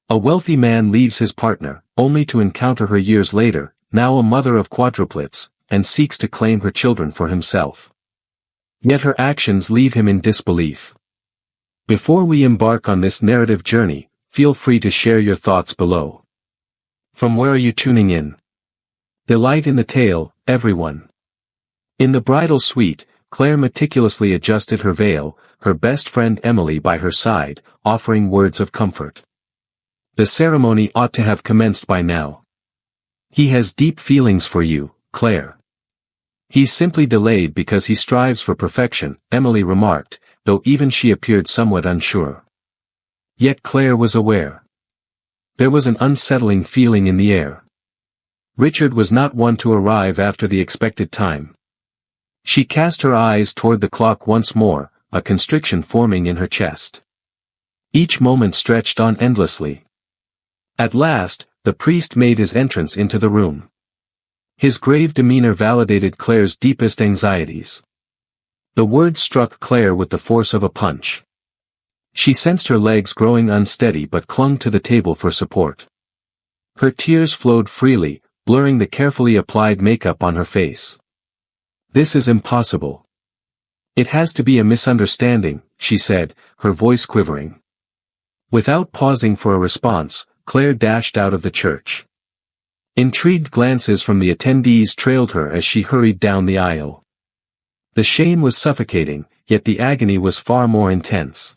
A wealthy man leaves his partner, only to encounter her years later, now a mother of quadruplets, and seeks to claim her children for himself. Yet her actions leave him in disbelief. Before we embark on this narrative journey, feel free to share your thoughts below. From where are you tuning in? Delight in the tale, everyone. In the bridal suite, Claire meticulously adjusted her veil, her best friend Emily by her side, offering words of comfort. The ceremony ought to have commenced by now. He has deep feelings for you, Claire. He's simply delayed because he strives for perfection, Emily remarked, though even she appeared somewhat unsure. Yet Claire was aware. There was an unsettling feeling in the air. Richard was not one to arrive after the expected time. She cast her eyes toward the clock once more, a constriction forming in her chest. Each moment stretched on endlessly. At last, the priest made his entrance into the room. His grave demeanor validated Claire's deepest anxieties. The words struck Claire with the force of a punch. She sensed her legs growing unsteady but clung to the table for support. Her tears flowed freely, blurring the carefully applied makeup on her face. This is impossible. It has to be a misunderstanding, she said, her voice quivering. Without pausing for a response, Claire dashed out of the church. Intrigued glances from the attendees trailed her as she hurried down the aisle. The shame was suffocating, yet the agony was far more intense.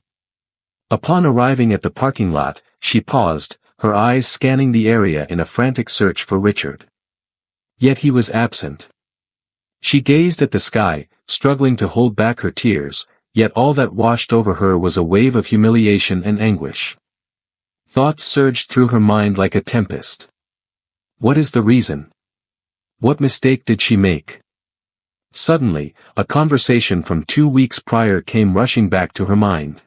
Upon arriving at the parking lot, she paused, her eyes scanning the area in a frantic search for Richard. Yet he was absent. She gazed at the sky, struggling to hold back her tears, yet all that washed over her was a wave of humiliation and anguish. Thoughts surged through her mind like a tempest. What is the reason? What mistake did she make? Suddenly, a conversation from 2 weeks prior came rushing back to her mind.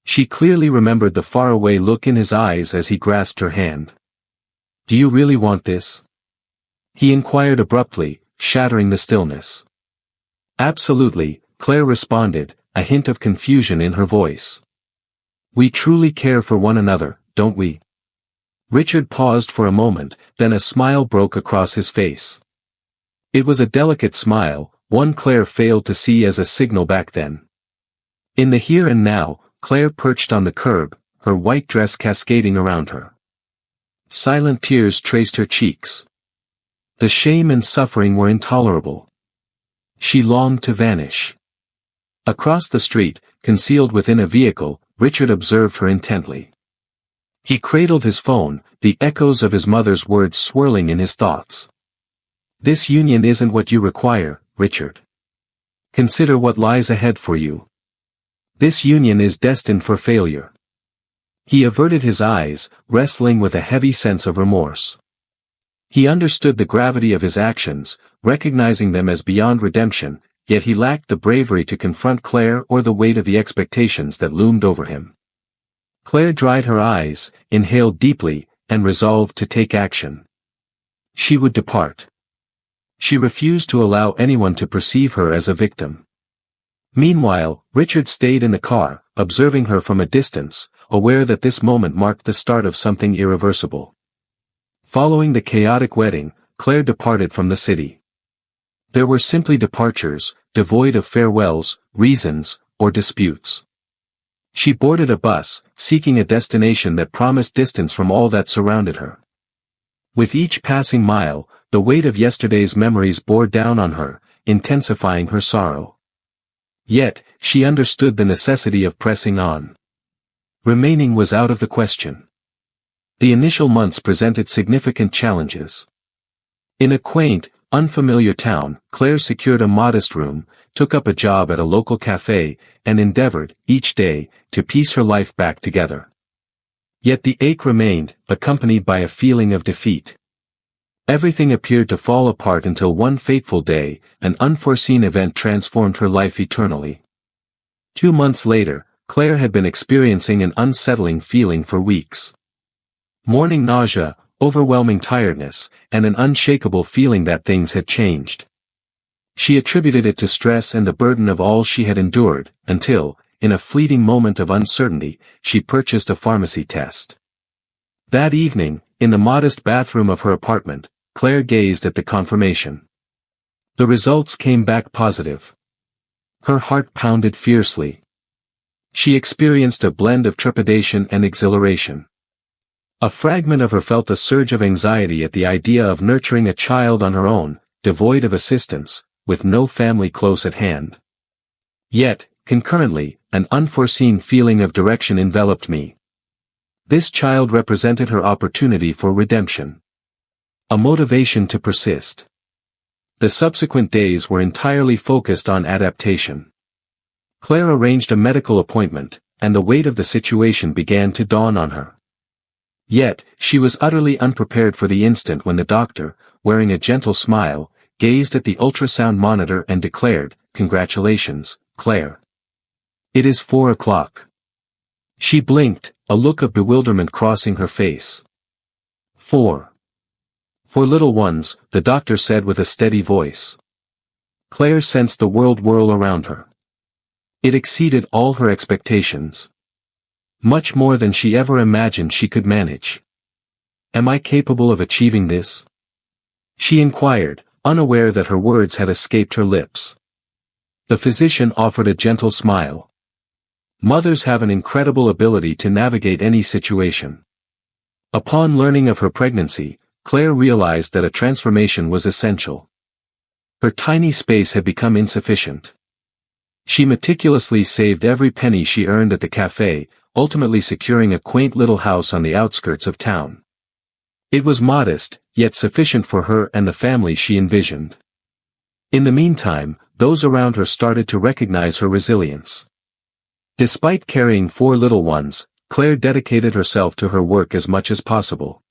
She clearly remembered the faraway look in his eyes as he grasped her hand. Do you really want this? He inquired abruptly, shattering the stillness. Absolutely, Claire responded, a hint of confusion in her voice. We truly care for one another, don't we? Richard paused for a moment, then a smile broke across his face. It was a delicate smile, one Claire failed to see as a signal back then. In the here and now, Claire perched on the curb, her white dress cascading around her. Silent tears traced her cheeks. The shame and suffering were intolerable. She longed to vanish. Across the street, concealed within a vehicle, Richard observed her intently. He cradled his phone, the echoes of his mother's words swirling in his thoughts. This union isn't what you require, Richard. Consider what lies ahead for you. This union is destined for failure. He averted his eyes, wrestling with a heavy sense of remorse. He understood the gravity of his actions, recognizing them as beyond redemption, yet he lacked the bravery to confront Claire or the weight of the expectations that loomed over him. Claire dried her eyes, inhaled deeply, and resolved to take action. She would depart. She refused to allow anyone to perceive her as a victim. Meanwhile, Richard stayed in the car, observing her from a distance, aware that this moment marked the start of something irreversible. Following the chaotic wedding, Claire departed from the city. There were simply departures, devoid of farewells, reasons, or disputes. She boarded a bus, seeking a destination that promised distance from all that surrounded her. With each passing mile, the weight of yesterday's memories bore down on her, intensifying her sorrow. Yet, she understood the necessity of pressing on. Remaining was out of the question. The initial months presented significant challenges. In a quaint, unfamiliar town, Claire secured a modest room, took up a job at a local cafe, and endeavored, each day, to piece her life back together. Yet the ache remained, accompanied by a feeling of defeat. Everything appeared to fall apart until one fateful day, an unforeseen event transformed her life eternally. 2 months later, Claire had been experiencing an unsettling feeling for weeks. Morning nausea, overwhelming tiredness, and an unshakable feeling that things had changed. She attributed it to stress and the burden of all she had endured, until, in a fleeting moment of uncertainty, she purchased a pharmacy test. That evening, in the modest bathroom of her apartment, Claire gazed at the confirmation. The results came back positive. Her heart pounded fiercely. She experienced a blend of trepidation and exhilaration. A fragment of her felt a surge of anxiety at the idea of nurturing a child on her own, devoid of assistance, with no family close at hand. Yet, concurrently, an unforeseen feeling of direction enveloped me. This child represented her opportunity for redemption. A motivation to persist. The subsequent days were entirely focused on adaptation. Claire arranged a medical appointment, and the weight of the situation began to dawn on her. Yet, she was utterly unprepared for the instant when the doctor, wearing a gentle smile, gazed at the ultrasound monitor and declared, "Congratulations, Claire. It is 4 o'clock." She blinked, a look of bewilderment crossing her face. 4. For little ones, the doctor said with a steady voice. Claire sensed the world whirl around her. It exceeded all her expectations. Much more than she ever imagined she could manage. "Am I capable of achieving this?" she inquired, unaware that her words had escaped her lips. The physician offered a gentle smile. Mothers have an incredible ability to navigate any situation. Upon learning of her pregnancy, Claire realized that a transformation was essential. Her tiny space had become insufficient. She meticulously saved every penny she earned at the cafe, ultimately securing a quaint little house on the outskirts of town. It was modest, yet sufficient for her and the family she envisioned. In the meantime, those around her started to recognize her resilience. Despite carrying 4 little ones, Claire dedicated herself to her work as much as possible.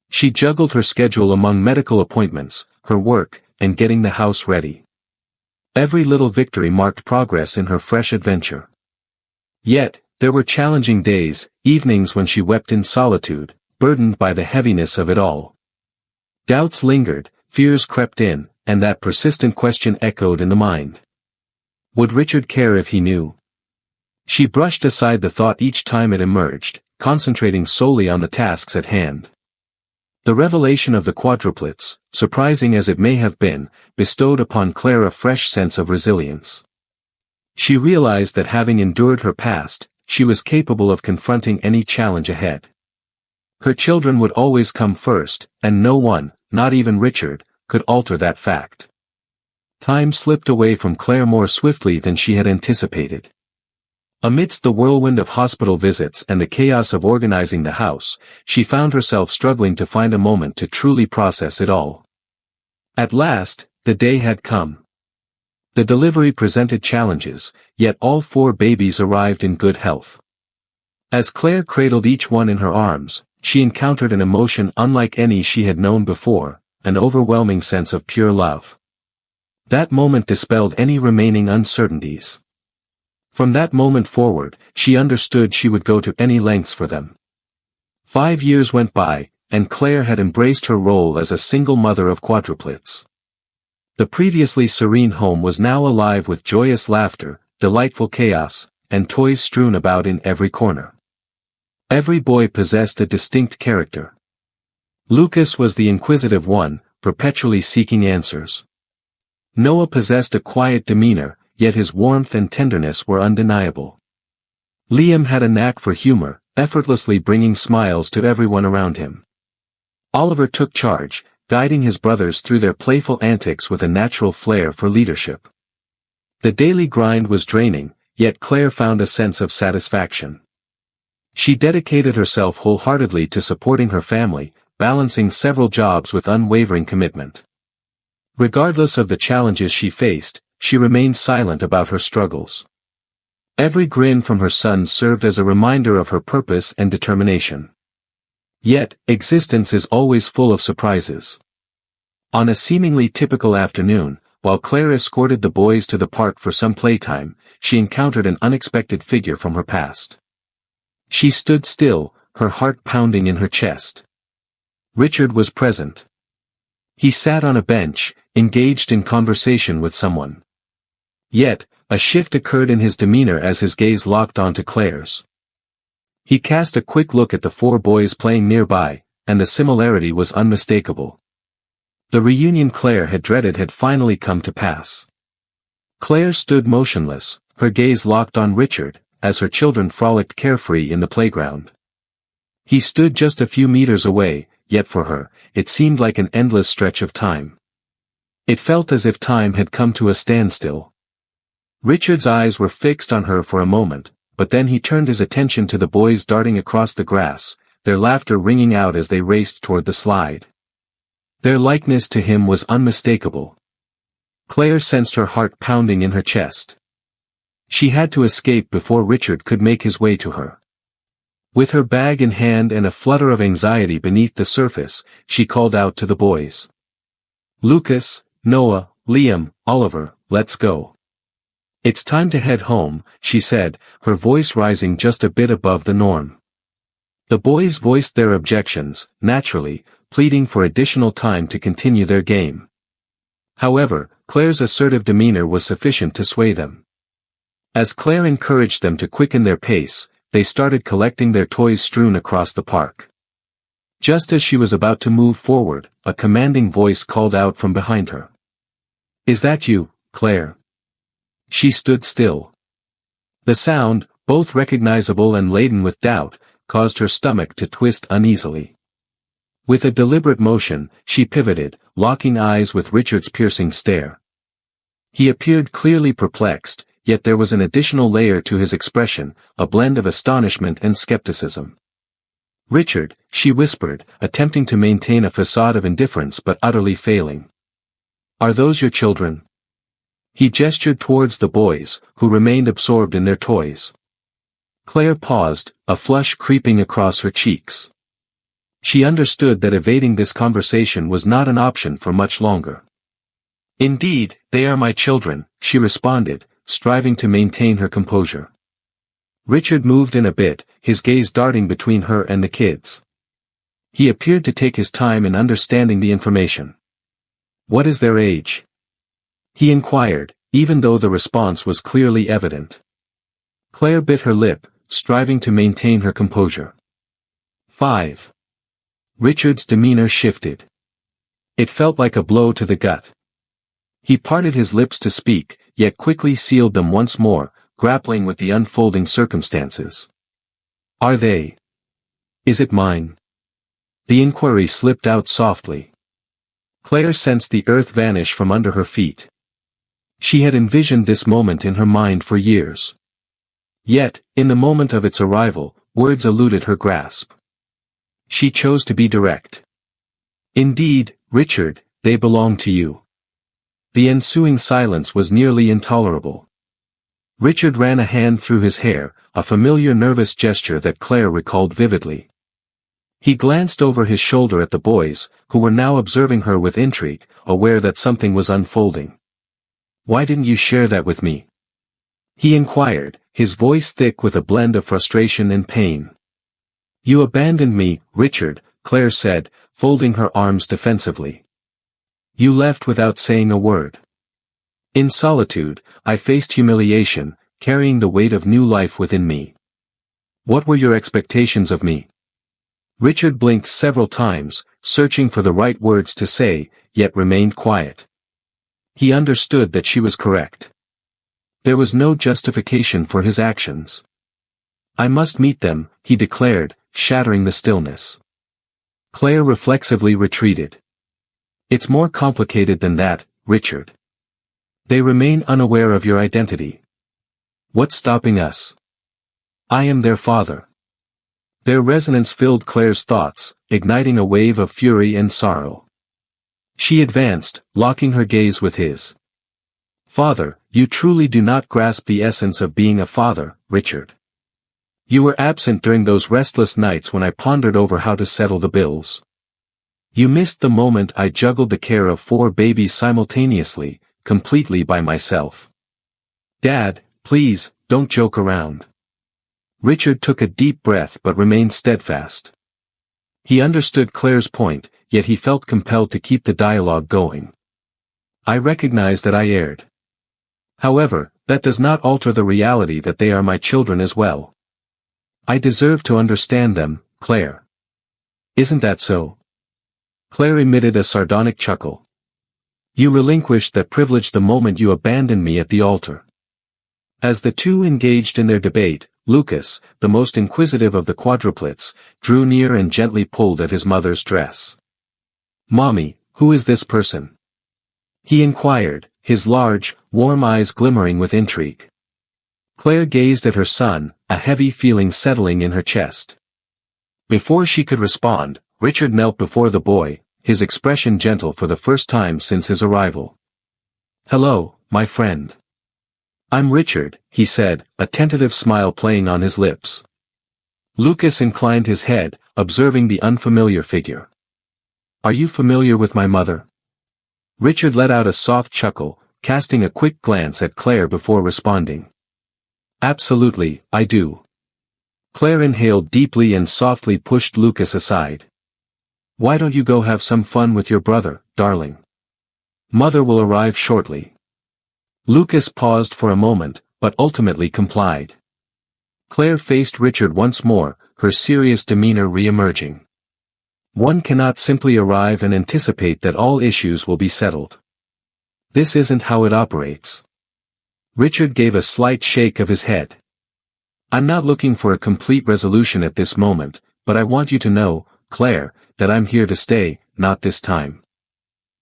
She juggled her schedule among medical appointments, her work, and getting the house ready. Every little victory marked progress in her fresh adventure. Yet, there were challenging days, evenings when she wept in solitude, burdened by the heaviness of it all. Doubts lingered, fears crept in, and that persistent question echoed in the mind. Would Richard care if he knew? She brushed aside the thought each time it emerged, concentrating solely on the tasks at hand. The revelation of the quadruplets, surprising as it may have been, bestowed upon Claire a fresh sense of resilience. She realized that having endured her past, she was capable of confronting any challenge ahead. Her children would always come first, and no one, not even Richard, could alter that fact. Time slipped away from Claire more swiftly than she had anticipated. Amidst the whirlwind of hospital visits and the chaos of organizing the house, she found herself struggling to find a moment to truly process it all. At last, the day had come. The delivery presented challenges, yet all 4 babies arrived in good health. As Claire cradled each one in her arms, she encountered an emotion unlike any she had known before, an overwhelming sense of pure love. That moment dispelled any remaining uncertainties. From that moment forward, she understood she would go to any lengths for them. 5 years went by, and Claire had embraced her role as a single mother of quadruplets. The previously serene home was now alive with joyous laughter, delightful chaos, and toys strewn about in every corner. Every boy possessed a distinct character. Lucas was the inquisitive one, perpetually seeking answers. Noah possessed a quiet demeanor, yet his warmth and tenderness were undeniable. Liam had a knack for humor, effortlessly bringing smiles to everyone around him. Oliver took charge, guiding his brothers through their playful antics with a natural flair for leadership. The daily grind was draining, yet Claire found a sense of satisfaction. She dedicated herself wholeheartedly to supporting her family, balancing several jobs with unwavering commitment. Regardless of the challenges she faced, she remained silent about her struggles. Every grin from her sons served as a reminder of her purpose and determination. Yet, existence is always full of surprises. On a seemingly typical afternoon, while Claire escorted the boys to the park for some playtime, she encountered an unexpected figure from her past. She stood still, her heart pounding in her chest. Richard was present. He sat on a bench, engaged in conversation with someone. Yet, a shift occurred in his demeanor as his gaze locked onto Claire's. He cast a quick look at the four boys playing nearby, and the similarity was unmistakable. The reunion Claire had dreaded had finally come to pass. Claire stood motionless, her gaze locked on Richard, as her children frolicked carefree in the playground. He stood just a few meters away, yet for her, it seemed like an endless stretch of time. It felt as if time had come to a standstill. Richard's eyes were fixed on her for a moment, but then he turned his attention to the boys darting across the grass, their laughter ringing out as they raced toward the slide. Their likeness to him was unmistakable. Claire sensed her heart pounding in her chest. She had to escape before Richard could make his way to her. With her bag in hand and a flutter of anxiety beneath the surface, she called out to the boys. "Lucas, Noah, Liam, Oliver, let's go. It's time to head home," she said, her voice rising just a bit above the norm. The boys voiced their objections, naturally, pleading for additional time to continue their game. However, Claire's assertive demeanor was sufficient to sway them. As Claire encouraged them to quicken their pace, they started collecting their toys strewn across the park. Just as she was about to move forward, a commanding voice called out from behind her. "Is that you, Claire?" She stood still. The sound, both recognizable and laden with doubt, caused her stomach to twist uneasily. With a deliberate motion, she pivoted, locking eyes with Richard's piercing stare. He appeared clearly perplexed, yet there was an additional layer to his expression, a blend of astonishment and skepticism. "Richard," she whispered, attempting to maintain a facade of indifference but utterly failing. "Are those your children?" He gestured towards the boys, who remained absorbed in their toys. Claire paused, a flush creeping across her cheeks. She understood that evading this conversation was not an option for much longer. "Indeed, they are my children," she responded, striving to maintain her composure. Richard moved in a bit, his gaze darting between her and the kids. He appeared to take his time in understanding the information. "What is their age?" he inquired, even though the response was clearly evident. Claire bit her lip, striving to maintain her composure. 5. Richard's demeanor shifted. It felt like a blow to the gut. He parted his lips to speak, yet quickly sealed them once more, grappling with the unfolding circumstances. "Are they? Is it mine?" The inquiry slipped out softly. Claire sensed the earth vanish from under her feet. She had envisioned this moment in her mind for years. Yet, in the moment of its arrival, words eluded her grasp. She chose to be direct. "Indeed, Richard, they belong to you." The ensuing silence was nearly intolerable. Richard ran a hand through his hair, a familiar nervous gesture that Claire recalled vividly. He glanced over his shoulder at the boys, who were now observing her with intrigue, aware that something was unfolding. "Why didn't you share that with me?" he inquired, his voice thick with a blend of frustration and pain. "You abandoned me, Richard," Claire said, folding her arms defensively. "You left without saying a word. In solitude, I faced humiliation, carrying the weight of new life within me. What were your expectations of me?" Richard blinked several times, searching for the right words to say, yet remained quiet. He understood that she was correct. There was no justification for his actions. "I must meet them," he declared, shattering the stillness. Claire reflexively retreated. "It's more complicated than that, Richard. They remain unaware of your identity. What's stopping us? I am their father." Their resonance filled Claire's thoughts, igniting a wave of fury and sorrow. She advanced, locking her gaze with his. "Father, you truly do not grasp the essence of being a father, Richard. You were absent during those restless nights when I pondered over how to settle the bills. You missed the moment I juggled the care of 4 babies simultaneously, completely by myself. Dad, please, don't joke around." Richard took a deep breath but remained steadfast. He understood Claire's point, yet he felt compelled to keep the dialogue going. "I recognize that I erred. However, that does not alter the reality that they are my children as well." I deserve to understand them, Claire. Isn't that so? Claire emitted a sardonic chuckle. You relinquished that privilege the moment you abandoned me at the altar. As the two engaged in their debate, Lucas, the most inquisitive of the quadruplets, drew near and gently pulled at his mother's dress. Mommy, who is this person? He inquired, his large, warm eyes glimmering with intrigue. Claire gazed at her son, a heavy feeling settling in her chest. Before she could respond, Richard knelt before the boy, his expression gentle for the first time since his arrival. Hello, my friend. I'm Richard, he said, a tentative smile playing on his lips. Lucas inclined his head, observing the unfamiliar figure. Are you familiar with my mother? Richard let out a soft chuckle, casting a quick glance at Claire before responding. Absolutely, I do. Claire inhaled deeply and softly pushed Lucas aside. Why don't you go have some fun with your brother, darling? Mother will arrive shortly. Lucas paused for a moment, but ultimately complied. Claire faced Richard once more, her serious demeanor re-emerging. One cannot simply arrive and anticipate that all issues will be settled. This isn't how it operates. Richard gave a slight shake of his head. I'm not looking for a complete resolution at this moment, but I want you to know, Claire, that I'm here to stay, not this time.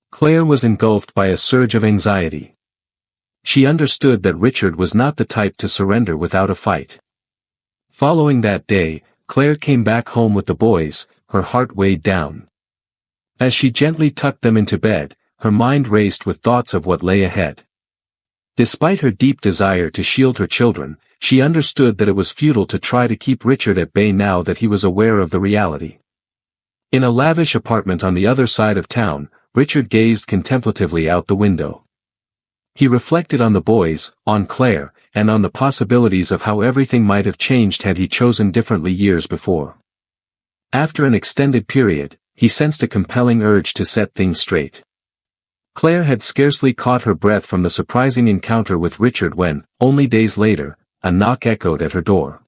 Claire was engulfed by a surge of anxiety. She understood that Richard was not the type to surrender without a fight. Following that day, Claire came back home with the boys, her heart weighed down. As she gently tucked them into bed, her mind raced with thoughts of what lay ahead. Despite her deep desire to shield her children, she understood that it was futile to try to keep Richard at bay now that he was aware of the reality. In a lavish apartment on the other side of town, Richard gazed contemplatively out the window. He reflected on the boys, on Claire, and on the possibilities of how everything might have changed had he chosen differently years before. After an extended period, he sensed a compelling urge to set things straight. Claire had scarcely caught her breath from the surprising encounter with Richard when, only days later, a knock echoed at her door.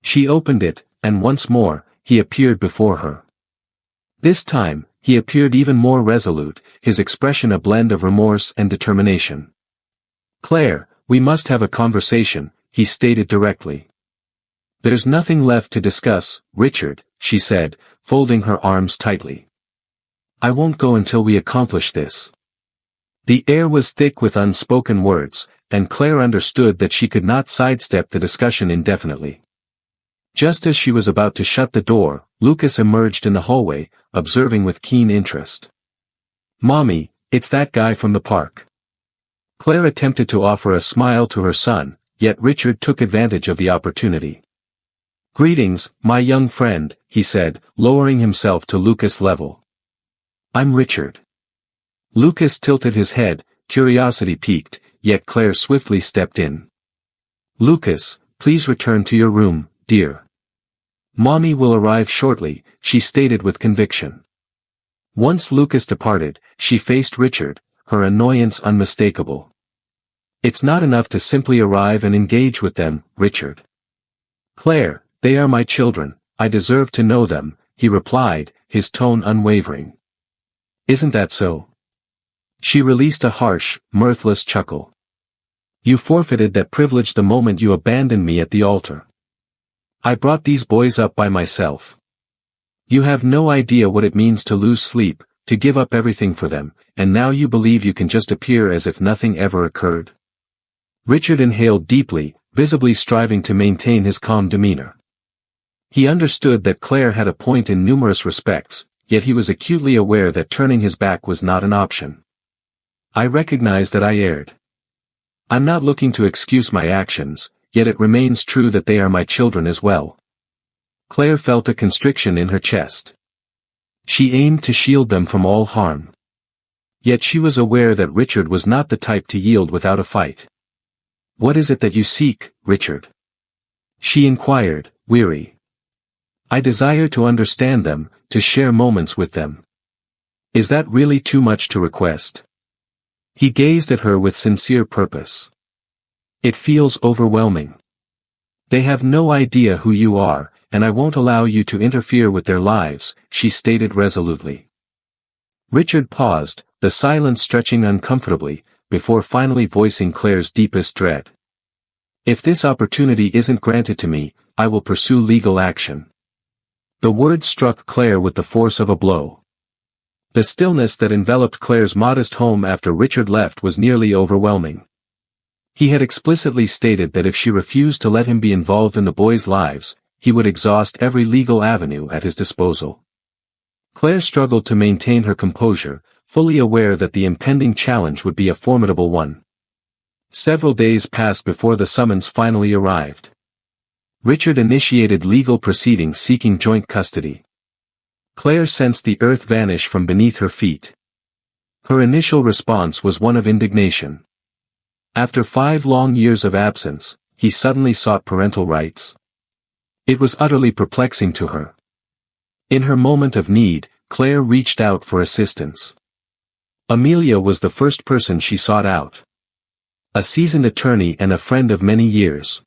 She opened it, and once more, he appeared before her. This time, he appeared even more resolute, his expression a blend of remorse and determination. Claire, we must have a conversation, he stated directly. There's nothing left to discuss, Richard, she said, folding her arms tightly. I won't go until we accomplish this. The air was thick with unspoken words, and Claire understood that she could not sidestep the discussion indefinitely. Just as she was about to shut the door, Lucas emerged in the hallway, observing with keen interest. Mommy, it's that guy from the park. Claire attempted to offer a smile to her son, yet Richard took advantage of the opportunity. Greetings, my young friend, he said, lowering himself to Lucas' level. I'm Richard. Lucas tilted his head, curiosity piqued, yet Claire swiftly stepped in. Lucas, please return to your room, dear. Mommy will arrive shortly, she stated with conviction. Once Lucas departed, she faced Richard, her annoyance unmistakable. It's not enough to simply arrive and engage with them, Richard. Claire, they are my children, I deserve to know them, he replied, his tone unwavering. Isn't that so? She released a harsh, mirthless chuckle. You forfeited that privilege the moment you abandoned me at the altar. I brought these boys up by myself. You have no idea what it means to lose sleep, to give up everything for them, and now you believe you can just appear as if nothing ever occurred. Richard inhaled deeply, visibly striving to maintain his calm demeanor. He understood that Claire had a point in numerous respects, yet he was acutely aware that turning his back was not an option. I recognize that I erred. I'm not looking to excuse my actions, yet it remains true that they are my children as well. Claire felt a constriction in her chest. She aimed to shield them from all harm. Yet she was aware that Richard was not the type to yield without a fight. What is it that you seek, Richard? She inquired, weary. I desire to understand them, to share moments with them. Is that really too much to request? He gazed at her with sincere purpose. It feels overwhelming. They have no idea who you are, and I won't allow you to interfere with their lives, she stated resolutely. Richard paused, the silence stretching uncomfortably, before finally voicing Claire's deepest dread. If this opportunity isn't granted to me, I will pursue legal action. The word struck Claire with the force of a blow. The stillness that enveloped Claire's modest home after Richard left was nearly overwhelming. He had explicitly stated that if she refused to let him be involved in the boys' lives, he would exhaust every legal avenue at his disposal. Claire struggled to maintain her composure, fully aware that the impending challenge would be a formidable one. Several days passed before the summons finally arrived. Richard initiated legal proceedings seeking joint custody. Claire sensed the earth vanish from beneath her feet. Her initial response was one of indignation. After 5 long years of absence, he suddenly sought parental rights. It was utterly perplexing to her. In her moment of need, Claire reached out for assistance. Amelia was the first person she sought out. A seasoned attorney and a friend of many years.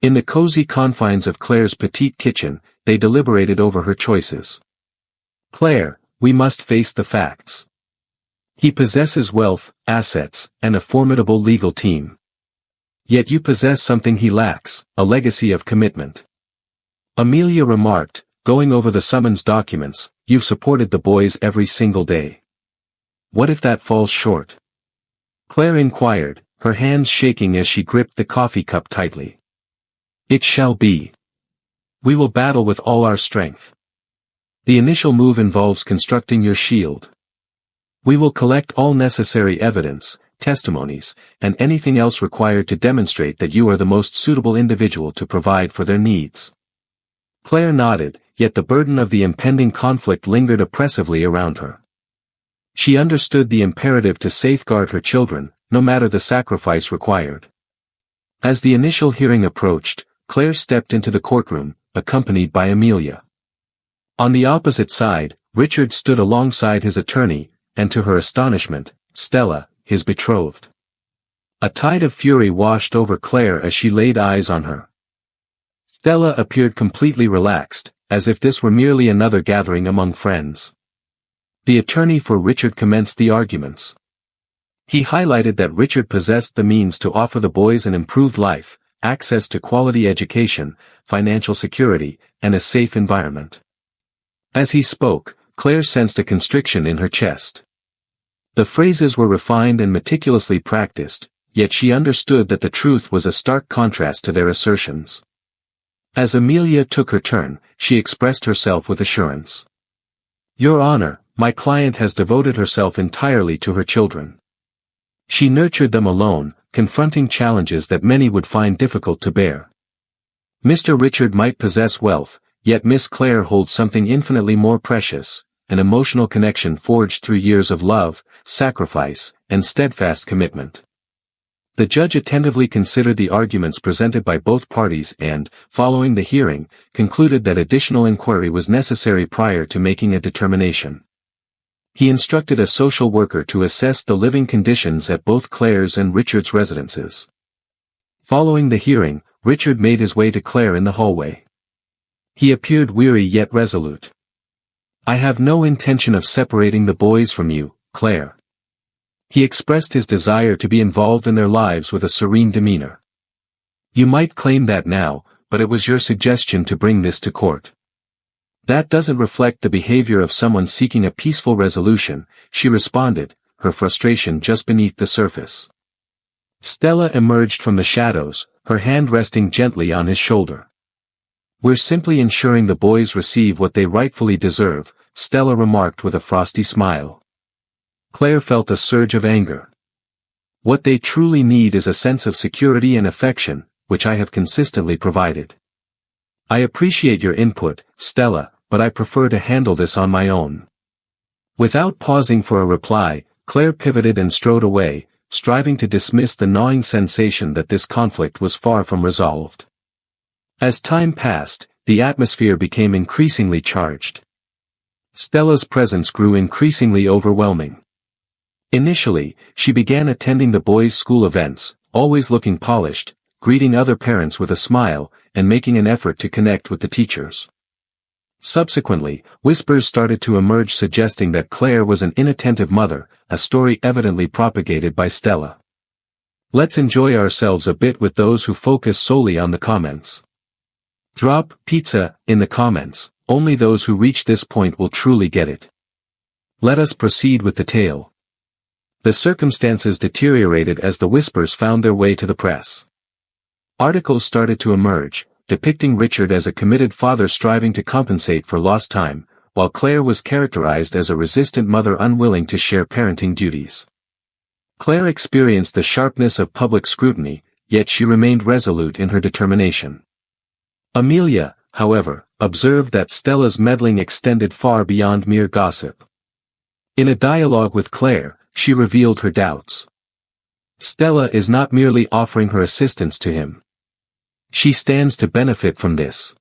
In the cozy confines of Claire's petite kitchen, they deliberated over her choices. Claire, we must face the facts. He possesses wealth, assets, and a formidable legal team. Yet you possess something he lacks, a legacy of commitment. Amelia remarked, going over the summons documents, you've supported the boys every single day. What if that falls short? Claire inquired, her hands shaking as she gripped the coffee cup tightly. It shall be. We will battle with all our strength. The initial move involves constructing your shield. We will collect all necessary evidence, testimonies, and anything else required to demonstrate that you are the most suitable individual to provide for their needs. Claire nodded, yet the burden of the impending conflict lingered oppressively around her. She understood the imperative to safeguard her children, no matter the sacrifice required. As the initial hearing approached, Claire stepped into the courtroom, accompanied by Amelia. On the opposite side, Richard stood alongside his attorney, and to her astonishment, Stella, his betrothed. A tide of fury washed over Claire as she laid eyes on her. Stella appeared completely relaxed, as if this were merely another gathering among friends. The attorney for Richard commenced the arguments. He highlighted that Richard possessed the means to offer the boys an improved life, access to quality education, financial security, and a safe environment. As he spoke, Claire sensed a constriction in her chest. The phrases were refined and meticulously practiced, yet she understood that the truth was a stark contrast to their assertions. As Amelia took her turn, she expressed herself with assurance. Your Honor, my client has devoted herself entirely to her children. She nurtured them alone, confronting challenges that many would find difficult to bear. Mr. Richard might possess wealth, yet Miss Claire holds something infinitely more precious, an emotional connection forged through years of love, sacrifice, and steadfast commitment. The judge attentively considered the arguments presented by both parties and, following the hearing, concluded that additional inquiry was necessary prior to making a determination. He instructed a social worker to assess the living conditions at both Claire's and Richard's residences. Following the hearing, Richard made his way to Claire in the hallway. He appeared weary yet resolute. I have no intention of separating the boys from you, Claire. He expressed his desire to be involved in their lives with a serene demeanor. You might claim that now, but it was your suggestion to bring this to court. That doesn't reflect the behavior of someone seeking a peaceful resolution, she responded, her frustration just beneath the surface. Stella emerged from the shadows, her hand resting gently on his shoulder. We're simply ensuring the boys receive what they rightfully deserve, Stella remarked with a frosty smile. Claire felt a surge of anger. What they truly need is a sense of security and affection, which I have consistently provided. I appreciate your input, Stella, but I prefer to handle this on my own. Without pausing for a reply, Claire pivoted and strode away, striving to dismiss the gnawing sensation that this conflict was far from resolved. As time passed, the atmosphere became increasingly charged. Stella's presence grew increasingly overwhelming. Initially, she began attending the boys' school events, always looking polished, greeting other parents with a smile, and making an effort to connect with the teachers. Subsequently, whispers started to emerge suggesting that Claire was an inattentive mother, a story evidently propagated by Stella. Let's enjoy ourselves a bit with those who focus solely on the comments. Drop pizza in the comments, only those who reach this point will truly get it. Let us proceed with the tale. The circumstances deteriorated as the whispers found their way to the press. Articles started to emerge, depicting Richard as a committed father striving to compensate for lost time, while Claire was characterized as a resistant mother unwilling to share parenting duties. Claire experienced the sharpness of public scrutiny, yet she remained resolute in her determination. Amelia, however, observed that Stella's meddling extended far beyond mere gossip. In a dialogue with Claire, she revealed her doubts. Stella is not merely offering her assistance to him. She stands to benefit from this.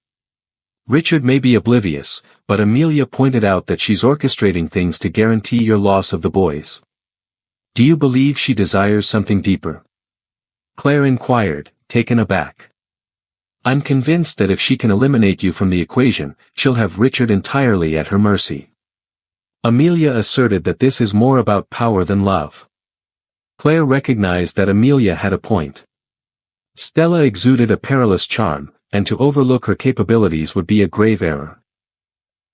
Richard may be oblivious, but Amelia pointed out that she's orchestrating things to guarantee your loss of the boys. Do you believe she desires something deeper? Claire inquired, taken aback. I'm convinced that if she can eliminate you from the equation, she'll have Richard entirely at her mercy. Amelia asserted that this is more about power than love. Claire recognized that Amelia had a point. Stella exuded a perilous charm, and to overlook her capabilities would be a grave error.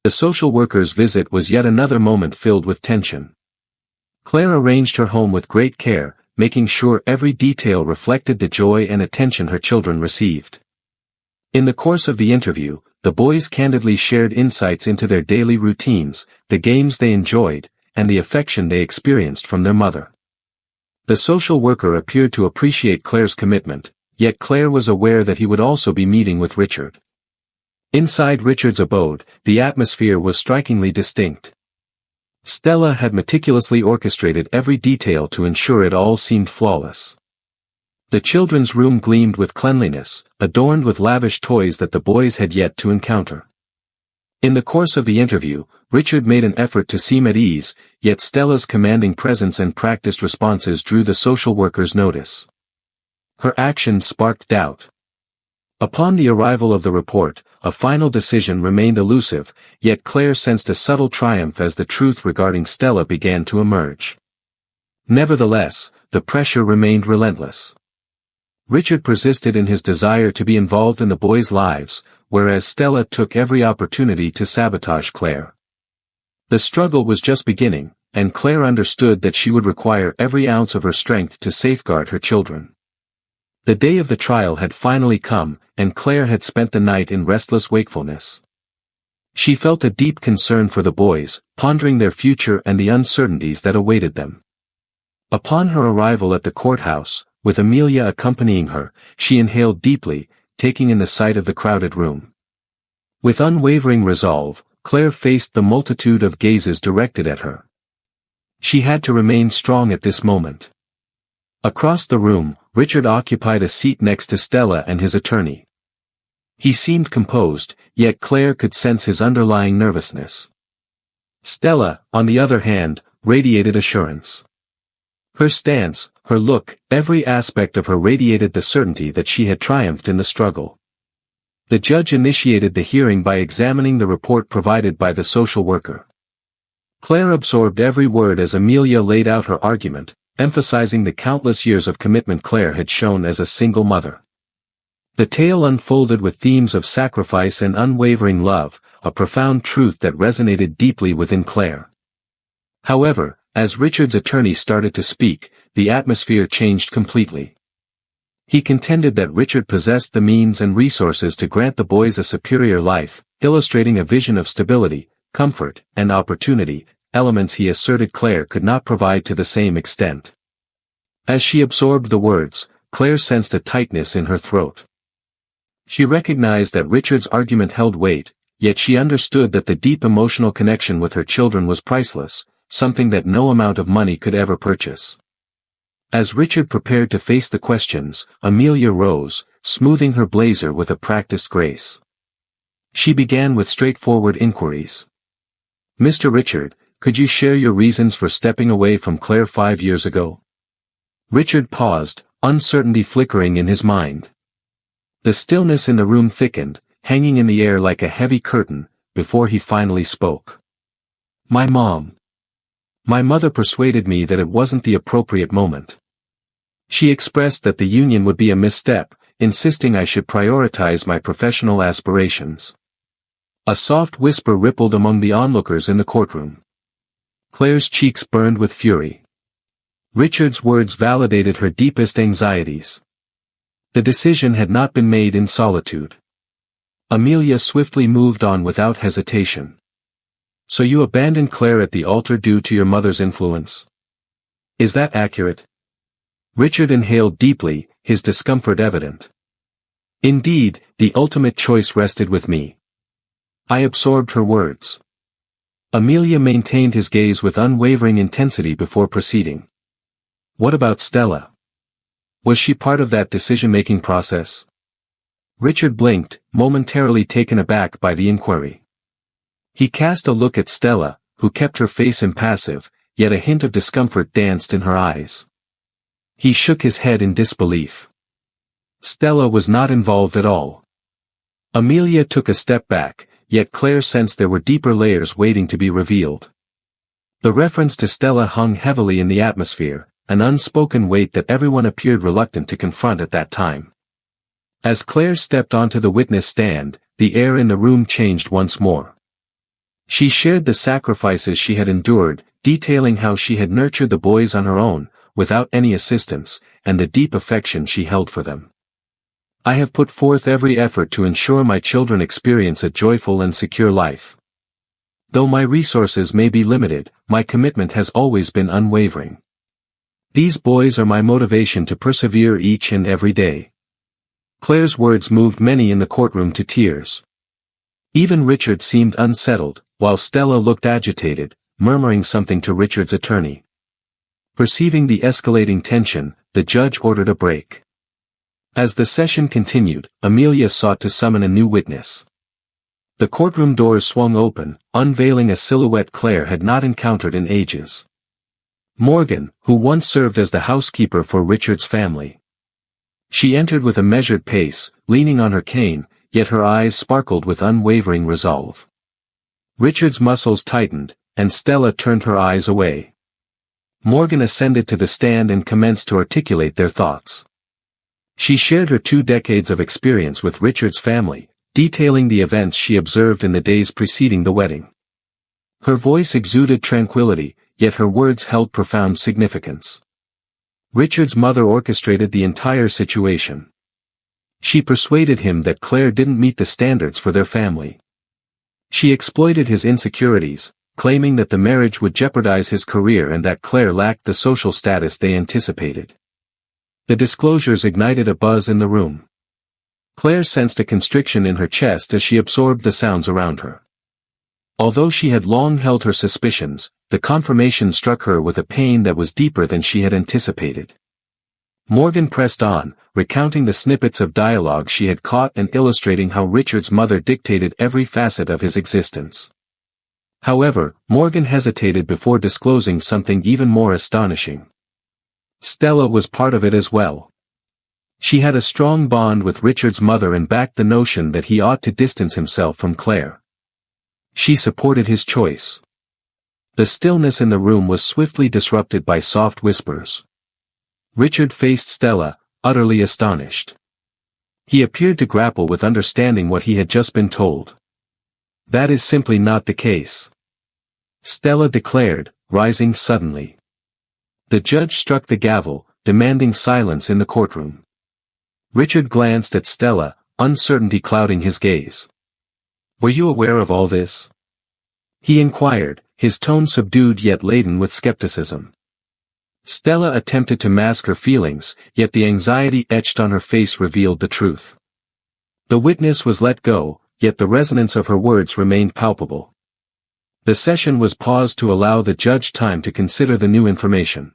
The social worker's visit was yet another moment filled with tension. Claire arranged her home with great care, making sure every detail reflected the joy and attention her children received. In the course of the interview, the boys candidly shared insights into their daily routines, the games they enjoyed, and the affection they experienced from their mother. The social worker appeared to appreciate Claire's commitment, yet Claire was aware that he would also be meeting with Richard. Inside Richard's abode, the atmosphere was strikingly distinct. Stella had meticulously orchestrated every detail to ensure it all seemed flawless. The children's room gleamed with cleanliness, adorned with lavish toys that the boys had yet to encounter. In the course of the interview, Richard made an effort to seem at ease, yet Stella's commanding presence and practiced responses drew the social worker's notice. Her actions sparked doubt. Upon the arrival of the report, a final decision remained elusive, yet Claire sensed a subtle triumph as the truth regarding Stella began to emerge. Nevertheless, the pressure remained relentless. Richard persisted in his desire to be involved in the boys' lives, whereas Stella took every opportunity to sabotage Claire. The struggle was just beginning, and Claire understood that she would require every ounce of her strength to safeguard her children. The day of the trial had finally come, and Claire had spent the night in restless wakefulness. She felt a deep concern for the boys, pondering their future and the uncertainties that awaited them. Upon her arrival at the courthouse, with Amelia accompanying her, she inhaled deeply, taking in the sight of the crowded room. With unwavering resolve, Claire faced the multitude of gazes directed at her. She had to remain strong at this moment. Across the room, Richard occupied a seat next to Stella and his attorney. He seemed composed, yet Claire could sense his underlying nervousness. Stella, on the other hand, radiated assurance. Her stance, her look, every aspect of her radiated the certainty that she had triumphed in the struggle. The judge initiated the hearing by examining the report provided by the social worker. Claire absorbed every word as Amelia laid out her argument, emphasizing the countless years of commitment Claire had shown as a single mother. The tale unfolded with themes of sacrifice and unwavering love, a profound truth that resonated deeply within Claire. However, as Richard's attorney started to speak, the atmosphere changed completely. He contended that Richard possessed the means and resources to grant the boys a superior life, illustrating a vision of stability, comfort, and opportunity, elements he asserted Claire could not provide to the same extent. As she absorbed the words, Claire sensed a tightness in her throat. She recognized that Richard's argument held weight, yet she understood that the deep emotional connection with her children was priceless, something that no amount of money could ever purchase. As Richard prepared to face the questions, Amelia rose, smoothing her blazer with a practiced grace. She began with straightforward inquiries. Mr. Richard, could you share your reasons for stepping away from Claire 5 years ago? Richard paused, uncertainty flickering in his mind. The stillness in the room thickened, hanging in the air like a heavy curtain, before he finally spoke. My mom. My mother persuaded me that it wasn't the appropriate moment. She expressed that the union would be a misstep, insisting I should prioritize my professional aspirations. A soft whisper rippled among the onlookers in the courtroom. Claire's cheeks burned with fury. Richard's words validated her deepest anxieties. The decision had not been made in solitude. Amelia swiftly moved on without hesitation. So you abandoned Claire at the altar due to your mother's influence? Is that accurate? Richard inhaled deeply, his discomfort evident. Indeed, the ultimate choice rested with me. I absorbed her words. Amelia maintained his gaze with unwavering intensity before proceeding. What about Stella? Was she part of that decision-making process? Richard blinked, momentarily taken aback by the inquiry. He cast a look at Stella, who kept her face impassive, yet a hint of discomfort danced in her eyes. He shook his head in disbelief. Stella was not involved at all. Amelia took a step back, yet Claire sensed there were deeper layers waiting to be revealed. The reference to Stella hung heavily in the atmosphere, an unspoken weight that everyone appeared reluctant to confront at that time. As Claire stepped onto the witness stand, the air in the room changed once more. She shared the sacrifices she had endured, detailing how she had nurtured the boys on her own, without any assistance, and the deep affection she held for them. I have put forth every effort to ensure my children experience a joyful and secure life. Though my resources may be limited, my commitment has always been unwavering. These boys are my motivation to persevere each and every day. Claire's words moved many in the courtroom to tears. Even Richard seemed unsettled, while Stella looked agitated, murmuring something to Richard's attorney. Perceiving the escalating tension, the judge ordered a break. As the session continued, Amelia sought to summon a new witness. The courtroom doors swung open, unveiling a silhouette Claire had not encountered in ages. Morgan, who once served as the housekeeper for Richard's family. She entered with a measured pace, leaning on her cane, yet her eyes sparkled with unwavering resolve. Richard's muscles tightened, and Stella turned her eyes away. Morgan ascended to the stand and commenced to articulate their thoughts. She shared her 2 decades of experience with Richard's family, detailing the events she observed in the days preceding the wedding. Her voice exuded tranquility, yet her words held profound significance. Richard's mother orchestrated the entire situation. She persuaded him that Claire didn't meet the standards for their family. She exploited his insecurities, claiming that the marriage would jeopardize his career and that Claire lacked the social status they anticipated. The disclosures ignited a buzz in the room. Claire sensed a constriction in her chest as she absorbed the sounds around her. Although she had long held her suspicions, the confirmation struck her with a pain that was deeper than she had anticipated. Morgan pressed on, recounting the snippets of dialogue she had caught and illustrating how Richard's mother dictated every facet of his existence. However, Morgan hesitated before disclosing something even more astonishing. Stella was part of it as well. She had a strong bond with Richard's mother and backed the notion that he ought to distance himself from Claire. She supported his choice. The stillness in the room was swiftly disrupted by soft whispers. Richard faced Stella, utterly astonished. He appeared to grapple with understanding what he had just been told. That is simply not the case, Stella declared, rising suddenly. The judge struck the gavel, demanding silence in the courtroom. Richard glanced at Stella, uncertainty clouding his gaze. Were you aware of all this? He inquired, his tone subdued yet laden with skepticism. Stella attempted to mask her feelings, yet the anxiety etched on her face revealed the truth. The witness was let go, yet the resonance of her words remained palpable. The session was paused to allow the judge time to consider the new information.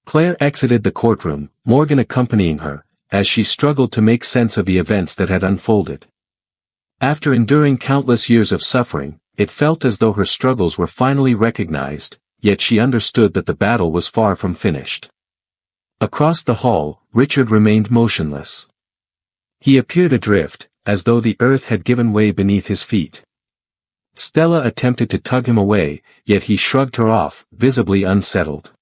Claire exited the courtroom, Morgan accompanying her, as she struggled to make sense of the events that had unfolded. After enduring countless years of suffering, it felt as though her struggles were finally recognized, yet she understood that the battle was far from finished. Across the hall, Richard remained motionless. He appeared adrift, as though the earth had given way beneath his feet. Stella attempted to tug him away, yet he shrugged her off, visibly unsettled.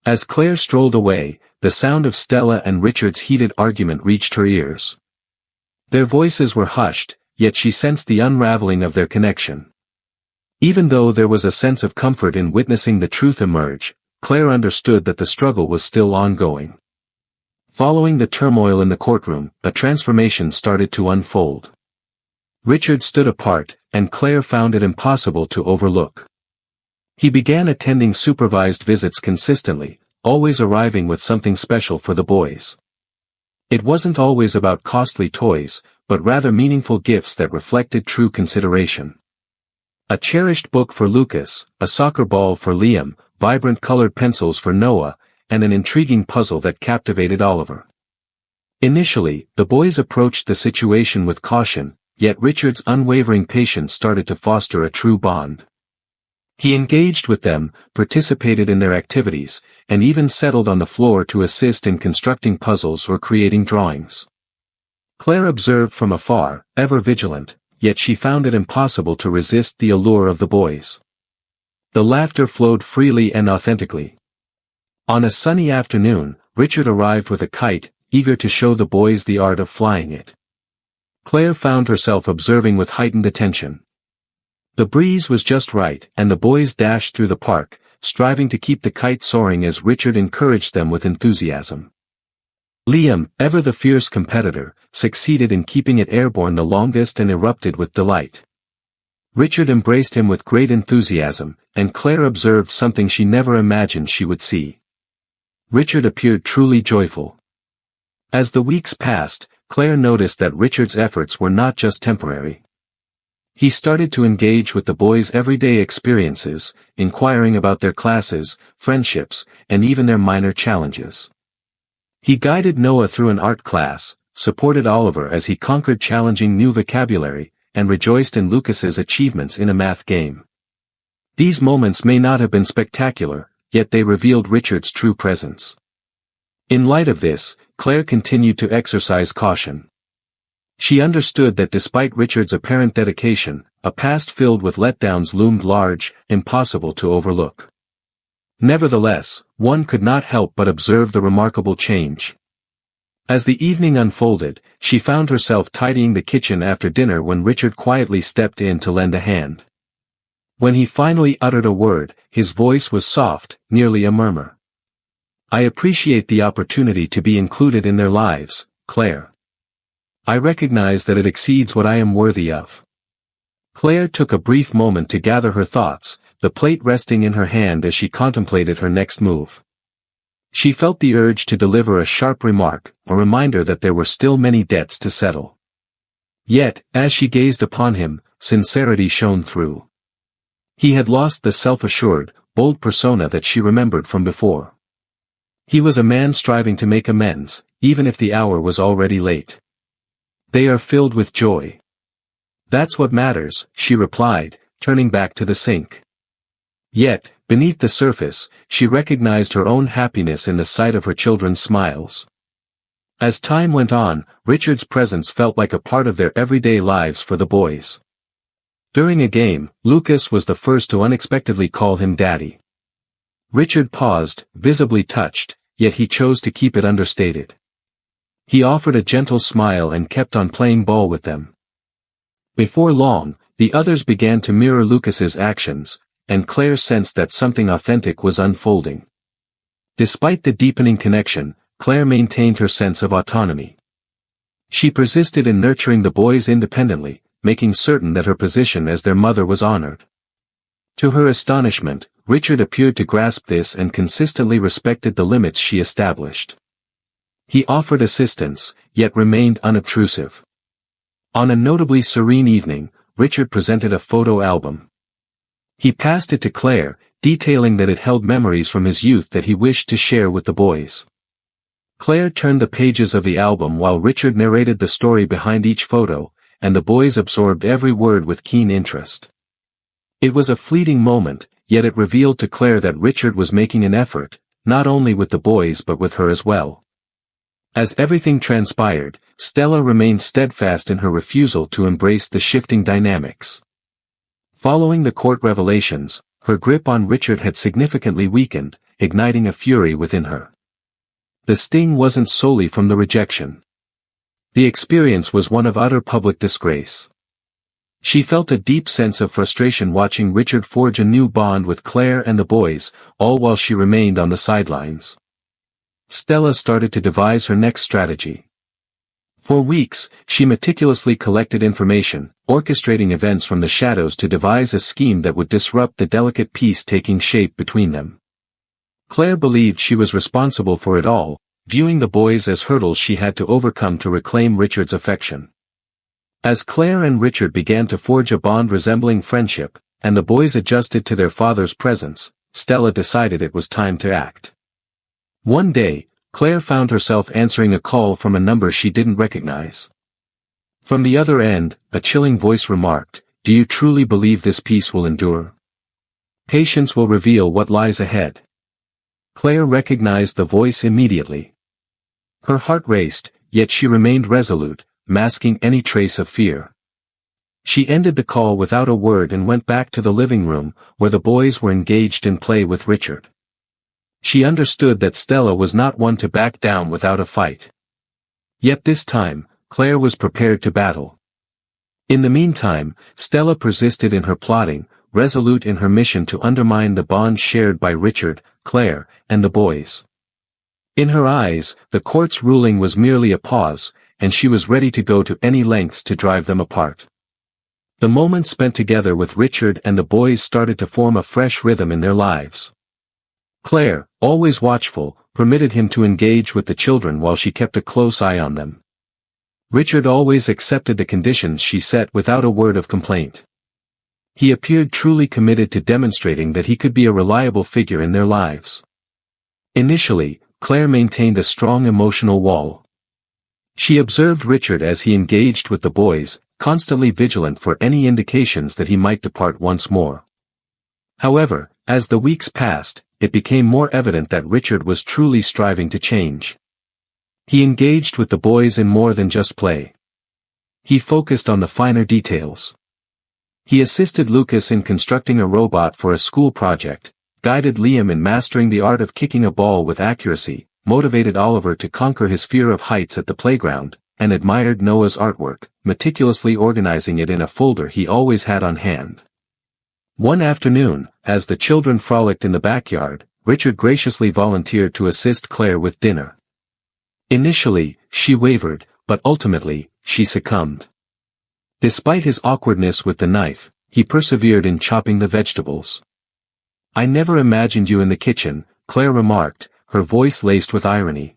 As Claire strolled away, the sound of Stella and Richard's heated argument reached her ears. Their voices were hushed, yet she sensed the unraveling of their connection. Even though there was a sense of comfort in witnessing the truth emerge, Claire understood that the struggle was still ongoing. Following the turmoil in the courtroom, a transformation started to unfold. Richard stood apart, and Claire found it impossible to overlook. He began attending supervised visits consistently, always arriving with something special for the boys. It wasn't always about costly toys, but rather meaningful gifts that reflected true consideration. A cherished book for Lucas, a soccer ball for Liam, vibrant colored pencils for Noah, and an intriguing puzzle that captivated Oliver. Initially, the boys approached the situation with caution, yet Richard's unwavering patience started to foster a true bond. He engaged with them, participated in their activities, and even settled on the floor to assist in constructing puzzles or creating drawings. Claire observed from afar, ever vigilant, yet she found it impossible to resist the allure of the boys. The laughter flowed freely and authentically. On a sunny afternoon, Richard arrived with a kite, eager to show the boys the art of flying it. Claire found herself observing with heightened attention. The breeze was just right, and the boys dashed through the park, striving to keep the kite soaring as Richard encouraged them with enthusiasm. Liam, ever the fierce competitor, succeeded in keeping it airborne the longest and erupted with delight. Richard embraced him with great enthusiasm, and Claire observed something she never imagined she would see. Richard appeared truly joyful. As the weeks passed, Claire noticed that Richard's efforts were not just temporary. He started to engage with the boys' everyday experiences, inquiring about their classes, friendships, and even their minor challenges. He guided Noah through an art class, supported Oliver as he conquered challenging new vocabulary, and rejoiced in Lucas's achievements in a math game. These moments may not have been spectacular, yet they revealed Richard's true presence. In light of this, Claire continued to exercise caution. She understood that despite Richard's apparent dedication, a past filled with letdowns loomed large, impossible to overlook. Nevertheless, one could not help but observe the remarkable change. As the evening unfolded, she found herself tidying the kitchen after dinner when Richard quietly stepped in to lend a hand. When he finally uttered a word, his voice was soft, nearly a murmur. "I appreciate the opportunity to be included in their lives, Claire. I recognize that it exceeds what I am worthy of." Claire took a brief moment to gather her thoughts, the plate resting in her hand as she contemplated her next move. She felt the urge to deliver a sharp remark, a reminder that there were still many debts to settle. Yet, as she gazed upon him, sincerity shone through. He had lost the self-assured, bold persona that she remembered from before. He was a man striving to make amends, even if the hour was already late. "They are filled with joy. That's what matters," she replied, turning back to the sink. Yet, beneath the surface, she recognized her own happiness in the sight of her children's smiles. As time went on, Richard's presence felt like a part of their everyday lives for the boys. During a game, Lucas was the first to unexpectedly call him Daddy. Richard paused, visibly touched, yet he chose to keep it understated. He offered a gentle smile and kept on playing ball with them. Before long, the others began to mirror Lucas's actions, and Claire sensed that something authentic was unfolding. Despite the deepening connection, Claire maintained her sense of autonomy. She persisted in nurturing the boys independently, making certain that her position as their mother was honored. To her astonishment, Richard appeared to grasp this and consistently respected the limits she established. He offered assistance, yet remained unobtrusive. On a notably serene evening, Richard presented a photo album. He passed it to Claire, detailing that it held memories from his youth that he wished to share with the boys. Claire turned the pages of the album while Richard narrated the story behind each photo, and the boys absorbed every word with keen interest. It was a fleeting moment, yet it revealed to Claire that Richard was making an effort, not only with the boys but with her as well. As everything transpired, Stella remained steadfast in her refusal to embrace the shifting dynamics. Following the court revelations, her grip on Richard had significantly weakened, igniting a fury within her. The sting wasn't solely from the rejection. The experience was one of utter public disgrace. She felt a deep sense of frustration watching Richard forge a new bond with Claire and the boys, all while she remained on the sidelines. Stella started to devise her next strategy. For weeks, she meticulously collected information, orchestrating events from the shadows to devise a scheme that would disrupt the delicate peace taking shape between them. Claire believed she was responsible for it all, viewing the boys as hurdles she had to overcome to reclaim Richard's affection. As Claire and Richard began to forge a bond resembling friendship, and the boys adjusted to their father's presence, Stella decided it was time to act. One day, Claire found herself answering a call from a number she didn't recognize. From the other end, a chilling voice remarked, "Do you truly believe this peace will endure? Patience will reveal what lies ahead." Claire recognized the voice immediately. Her heart raced, yet she remained resolute, masking any trace of fear. She ended the call without a word and went back to the living room, where the boys were engaged in play with Richard. She understood that Stella was not one to back down without a fight. Yet this time, Claire was prepared to battle. In the meantime, Stella persisted in her plotting, resolute in her mission to undermine the bond shared by Richard, Claire, and the boys. In her eyes, the court's ruling was merely a pause, and she was ready to go to any lengths to drive them apart. The moments spent together with Richard and the boys started to form a fresh rhythm in their lives. Claire, always watchful, permitted him to engage with the children while she kept a close eye on them. Richard always accepted the conditions she set without a word of complaint. He appeared truly committed to demonstrating that he could be a reliable figure in their lives. Initially, Claire maintained a strong emotional wall. She observed Richard as he engaged with the boys, constantly vigilant for any indications that he might depart once more. However, as the weeks passed, it became more evident that Richard was truly striving to change. He engaged with the boys in more than just play. He focused on the finer details. He assisted Lucas in constructing a robot for a school project, guided Liam in mastering the art of kicking a ball with accuracy, motivated Oliver to conquer his fear of heights at the playground, and admired Noah's artwork, meticulously organizing it in a folder he always had on hand. One afternoon, as the children frolicked in the backyard, Richard graciously volunteered to assist Claire with dinner. Initially, she wavered, but ultimately, she succumbed. Despite his awkwardness with the knife, he persevered in chopping the vegetables. "I never imagined you in the kitchen," Claire remarked, her voice laced with irony.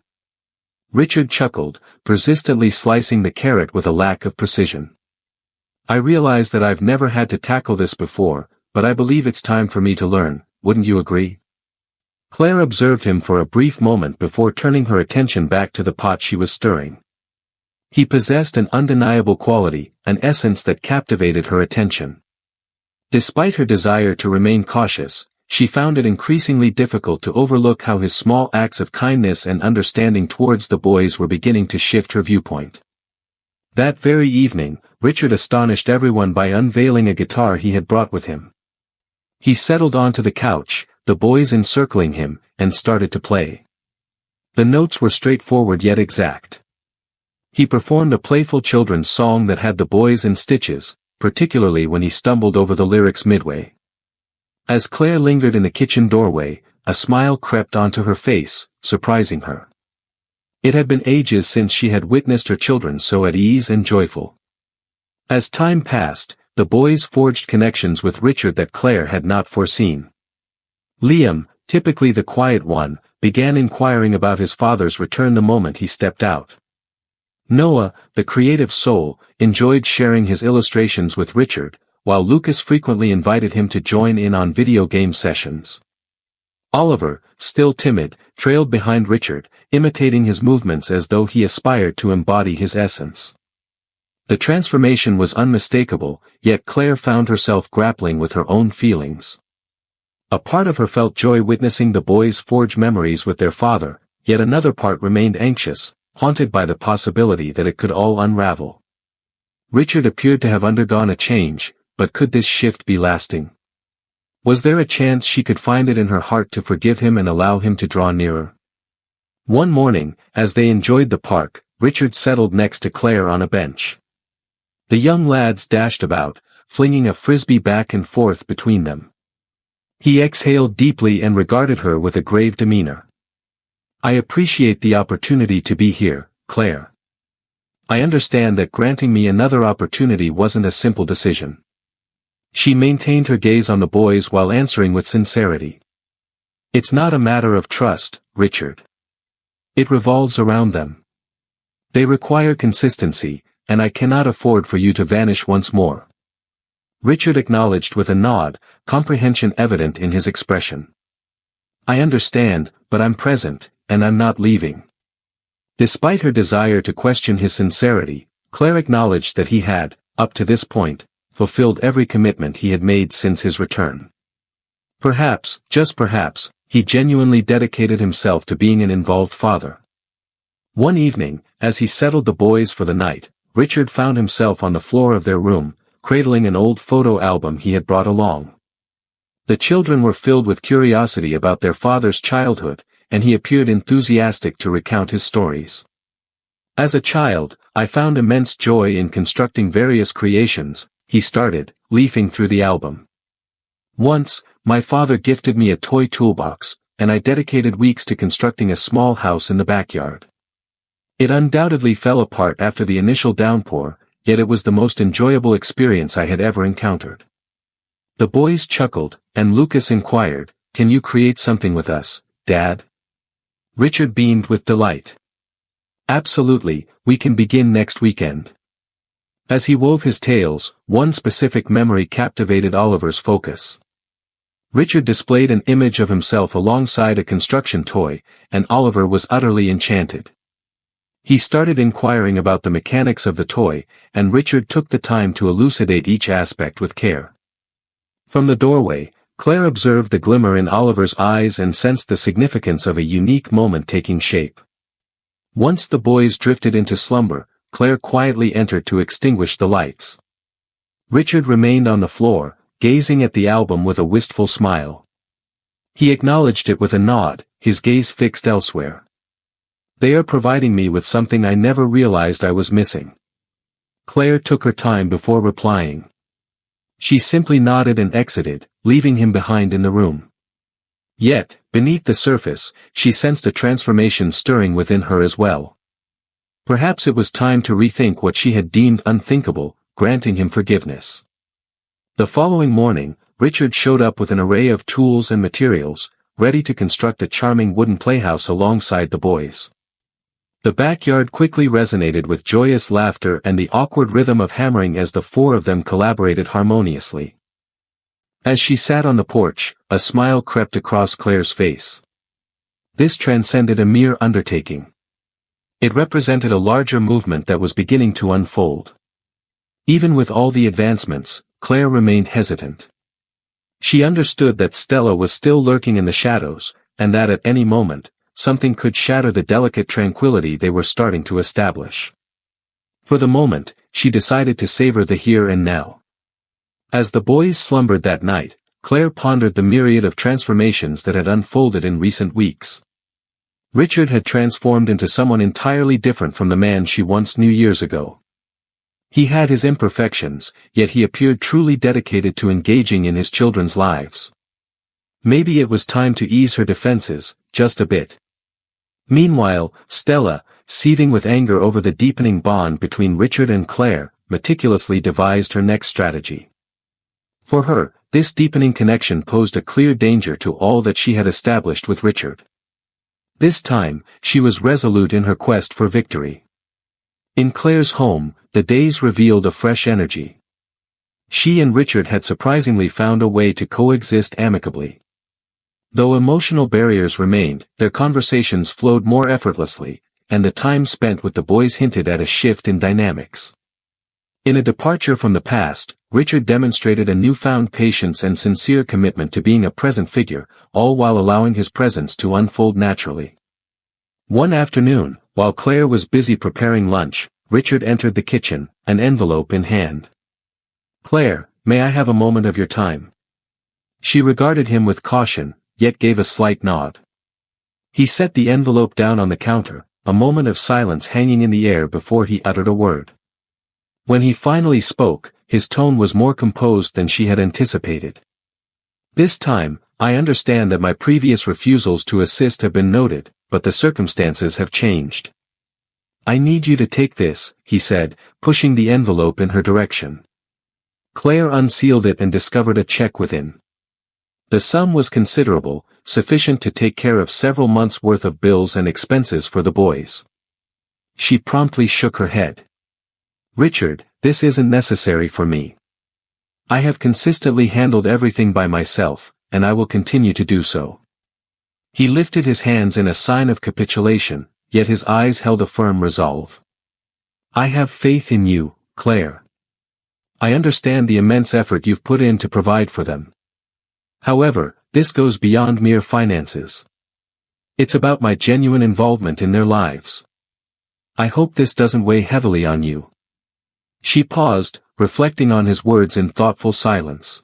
Richard chuckled, persistently slicing the carrot with a lack of precision. "I realize that I've never had to tackle this before, but I believe it's time for me to learn, wouldn't you agree?" Claire observed him for a brief moment before turning her attention back to the pot she was stirring. He possessed an undeniable quality, an essence that captivated her attention. Despite her desire to remain cautious, she found it increasingly difficult to overlook how his small acts of kindness and understanding towards the boys were beginning to shift her viewpoint. That very evening, Richard astonished everyone by unveiling a guitar he had brought with him. He settled onto the couch, the boys encircling him, and started to play. The notes were straightforward yet exact. He performed a playful children's song that had the boys in stitches, particularly when he stumbled over the lyrics midway. As Claire lingered in the kitchen doorway, a smile crept onto her face, surprising her. It had been ages since she had witnessed her children so at ease and joyful. As time passed, the boys forged connections with Richard that Claire had not foreseen. Liam, typically the quiet one, began inquiring about his father's return the moment he stepped out. Noah, the creative soul, enjoyed sharing his illustrations with Richard, while Lucas frequently invited him to join in on video game sessions. Oliver, still timid, trailed behind Richard, imitating his movements as though he aspired to embody his essence. The transformation was unmistakable, yet Claire found herself grappling with her own feelings. A part of her felt joy witnessing the boys forge memories with their father, yet another part remained anxious, haunted by the possibility that it could all unravel. Richard appeared to have undergone a change, but could this shift be lasting? Was there a chance she could find it in her heart to forgive him and allow him to draw nearer? One morning, as they enjoyed the park, Richard settled next to Claire on a bench. The young lads dashed about, flinging a frisbee back and forth between them. He exhaled deeply and regarded her with a grave demeanor. "I appreciate the opportunity to be here, Claire. I understand that granting me another opportunity wasn't a simple decision." She maintained her gaze on the boys while answering with sincerity. "It's not a matter of trust, Richard. It revolves around them. They require consistency, and I cannot afford for you to vanish once more." Richard acknowledged with a nod, comprehension evident in his expression. "I understand, but I'm present, and I'm not leaving." Despite her desire to question his sincerity, Claire acknowledged that he had, up to this point, fulfilled every commitment he had made since his return. Perhaps, just perhaps, he genuinely dedicated himself to being an involved father. One evening, as he settled the boys for the night, Richard found himself on the floor of their room, cradling an old photo album he had brought along. The children were filled with curiosity about their father's childhood, and he appeared enthusiastic to recount his stories. "As a child, I found immense joy in constructing various creations," he started, leafing through the album. "Once, my father gifted me a toy toolbox, and I dedicated weeks to constructing a small house in the backyard. It undoubtedly fell apart after the initial downpour, yet it was the most enjoyable experience I had ever encountered." The boys chuckled, and Lucas inquired, "Can you create something with us, Dad?" Richard beamed with delight. "Absolutely, we can begin next weekend." As he wove his tales, one specific memory captivated Oliver's focus. Richard displayed an image of himself alongside a construction toy, and Oliver was utterly enchanted. He started inquiring about the mechanics of the toy, and Richard took the time to elucidate each aspect with care. From the doorway, Claire observed the glimmer in Oliver's eyes and sensed the significance of a unique moment taking shape. Once the boys drifted into slumber, Claire quietly entered to extinguish the lights. Richard remained on the floor, gazing at the album with a wistful smile. He acknowledged it with a nod, his gaze fixed elsewhere. "They are providing me with something I never realized I was missing." Claire took her time before replying. She simply nodded and exited, leaving him behind in the room. Yet, beneath the surface, she sensed a transformation stirring within her as well. Perhaps it was time to rethink what she had deemed unthinkable, granting him forgiveness. The following morning, Richard showed up with an array of tools and materials, ready to construct a charming wooden playhouse alongside the boys. The backyard quickly resonated with joyous laughter and the awkward rhythm of hammering as the four of them collaborated harmoniously. As she sat on the porch, a smile crept across Claire's face. This transcended a mere undertaking. It represented a larger movement that was beginning to unfold. Even with all the advancements, Claire remained hesitant. She understood that Stella was still lurking in the shadows, and that at any moment, something could shatter the delicate tranquility they were starting to establish. For the moment, she decided to savor the here and now. As the boys slumbered that night, Claire pondered the myriad of transformations that had unfolded in recent weeks. Richard had transformed into someone entirely different from the man she once knew years ago. He had his imperfections, yet he appeared truly dedicated to engaging in his children's lives. Maybe it was time to ease her defenses, just a bit. Meanwhile, Stella, seething with anger over the deepening bond between Richard and Claire, meticulously devised her next strategy. For her, this deepening connection posed a clear danger to all that she had established with Richard. This time, she was resolute in her quest for victory. In Claire's home, the days revealed a fresh energy. She and Richard had surprisingly found a way to coexist amicably. Though emotional barriers remained, their conversations flowed more effortlessly, and the time spent with the boys hinted at a shift in dynamics. In a departure from the past, Richard demonstrated a newfound patience and sincere commitment to being a present figure, all while allowing his presence to unfold naturally. One afternoon, While Claire was busy preparing lunch, Richard entered the kitchen, an envelope in hand. "Claire, may I have a moment of your time?" She regarded him with caution, yet gave a slight nod. He set the envelope down on the counter, a moment of silence hanging in the air before he uttered a word. When he finally spoke, his tone was more composed than she had anticipated. "This time, I understand that my previous refusals to assist have been noted, but the circumstances have changed. I need you to take this," he said, pushing the envelope in her direction. Claire unsealed it and discovered a check within. The sum was considerable, sufficient to take care of several months' worth of bills and expenses for the boys. She promptly shook her head. "Richard, this isn't necessary for me. I have consistently handled everything by myself, and I will continue to do so." He lifted his hands in a sign of capitulation, yet his eyes held a firm resolve. "I have faith in you, Claire. I understand the immense effort you've put in to provide for them. However, this goes beyond mere finances. It's about my genuine involvement in their lives. I hope this doesn't weigh heavily on you." She paused, reflecting on his words in thoughtful silence.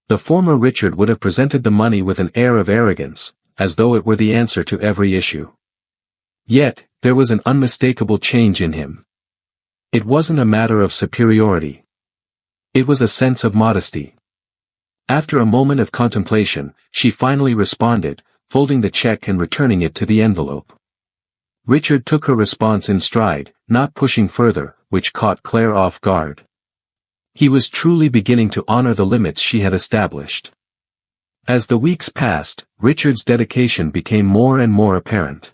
The former Richard would have presented the money with an air of arrogance, as though it were the answer to every issue. Yet, there was an unmistakable change in him. It wasn't a matter of superiority. It was a sense of modesty. After a moment of contemplation, she finally responded, folding the check and returning it to the envelope. Richard took her response in stride, not pushing further, which caught Claire off guard. He was truly beginning to honor the limits she had established. As the weeks passed, Richard's dedication became more and more apparent.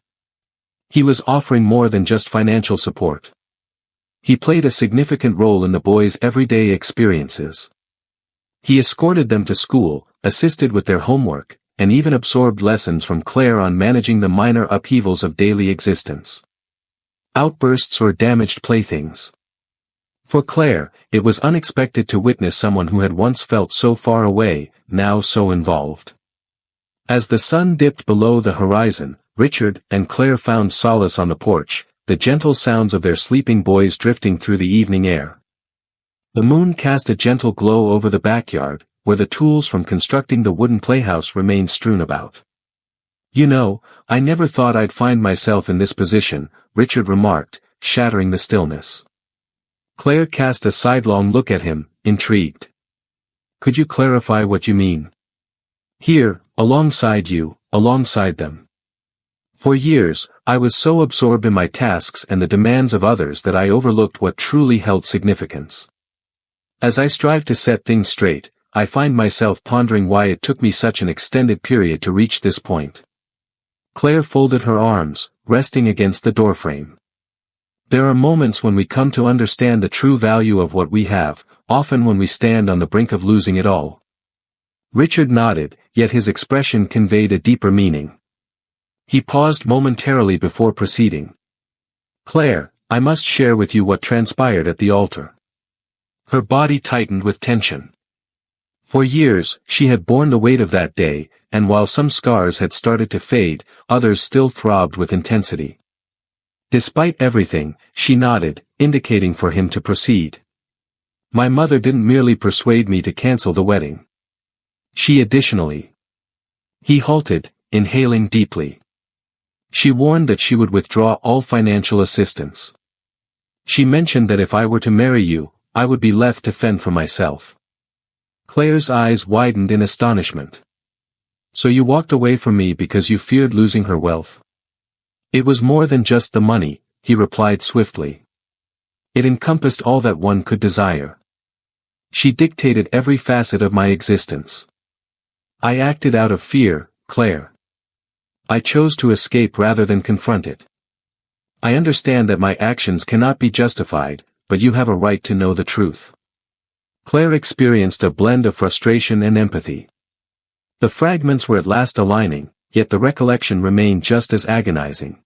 He was offering more than just financial support. He played a significant role in the boys' everyday experiences. He escorted them to school, assisted with their homework, and even absorbed lessons from Claire on managing the minor upheavals of daily existence. Outbursts or damaged playthings. For Claire, it was unexpected to witness someone who had once felt so far away, now so involved. As the sun dipped below the horizon, Richard and Claire found solace on the porch, the gentle sounds of their sleeping boys drifting through the evening air. The moon cast a gentle glow over the backyard, where the tools from constructing the wooden playhouse remained strewn about. "You know, I never thought I'd find myself in this position," Richard remarked, shattering the stillness. Claire cast a sidelong look at him, intrigued. "Could you clarify what you mean?" "Here, alongside you, alongside them. For years, I was so absorbed in my tasks and the demands of others that I overlooked what truly held significance. As I strive to set things straight, I find myself pondering why it took me such an extended period to reach this point." Claire folded her arms, resting against the doorframe. "There are moments when we come to understand the true value of what we have, often when we stand on the brink of losing it all." Richard nodded, yet his expression conveyed a deeper meaning. He paused momentarily before proceeding. "Claire, I must share with you what transpired at the altar." Her body tightened with tension. For years, she had borne the weight of that day, and while some scars had started to fade, others still throbbed with intensity. Despite everything, she nodded, indicating for him to proceed. "My mother didn't merely persuade me to cancel the wedding. She additionally..." He halted, inhaling deeply. "She warned that she would withdraw all financial assistance. She mentioned that if I were to marry you, I would be left to fend for myself." Claire's eyes widened in astonishment. "So you walked away from me because you feared losing her wealth?" "It was more than just the money," he replied swiftly. "It encompassed all that one could desire. She dictated every facet of my existence. I acted out of fear, Claire. I chose to escape rather than confront it. I understand that my actions cannot be justified, but you have a right to know the truth." Claire experienced a blend of frustration and empathy. The fragments were at last aligning, yet the recollection remained just as agonizing.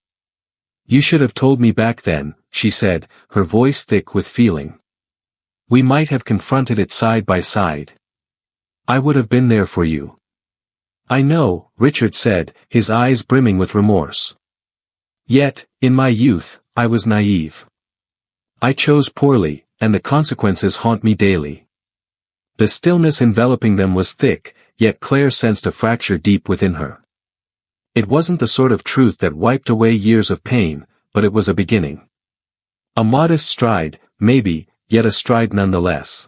"You should have told me back then," she said, her voice thick with feeling. "We might have confronted it side by side. I would have been there for you." "I know," Richard said, his eyes brimming with remorse. Yet, in my youth, I was naive. I chose poorly, and the consequences haunt me daily. The stillness enveloping them was thick, yet Claire sensed a fracture deep within her. It wasn't the sort of truth that wiped away years of pain, but it was a beginning. A modest stride, maybe, yet a stride nonetheless.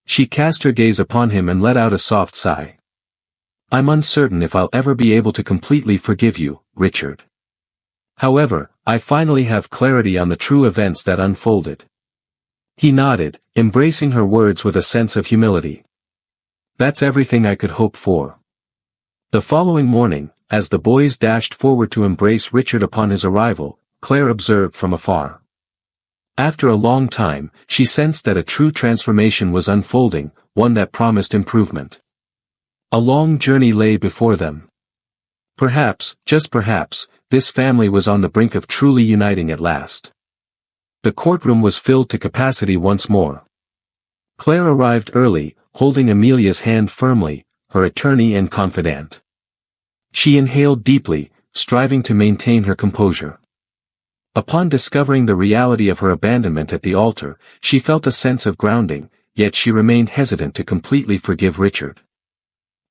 She cast her gaze upon him and let out a soft sigh. I'm uncertain if I'll ever be able to completely forgive you, Richard. However, I finally have clarity on the true events that unfolded. He nodded, embracing her words with a sense of humility. That's everything I could hope for. The following morning, as the boys dashed forward to embrace Richard upon his arrival, Claire observed from afar. After a long time, she sensed that a true transformation was unfolding, one that promised improvement. A long journey lay before them. Perhaps, just perhaps, this family was on the brink of truly uniting at last. The courtroom was filled to capacity once more. Claire arrived early, holding Amelia's hand firmly, her attorney and confidant. She inhaled deeply, striving to maintain her composure. Upon discovering the reality of her abandonment at the altar, she felt a sense of grounding, yet she remained hesitant to completely forgive Richard.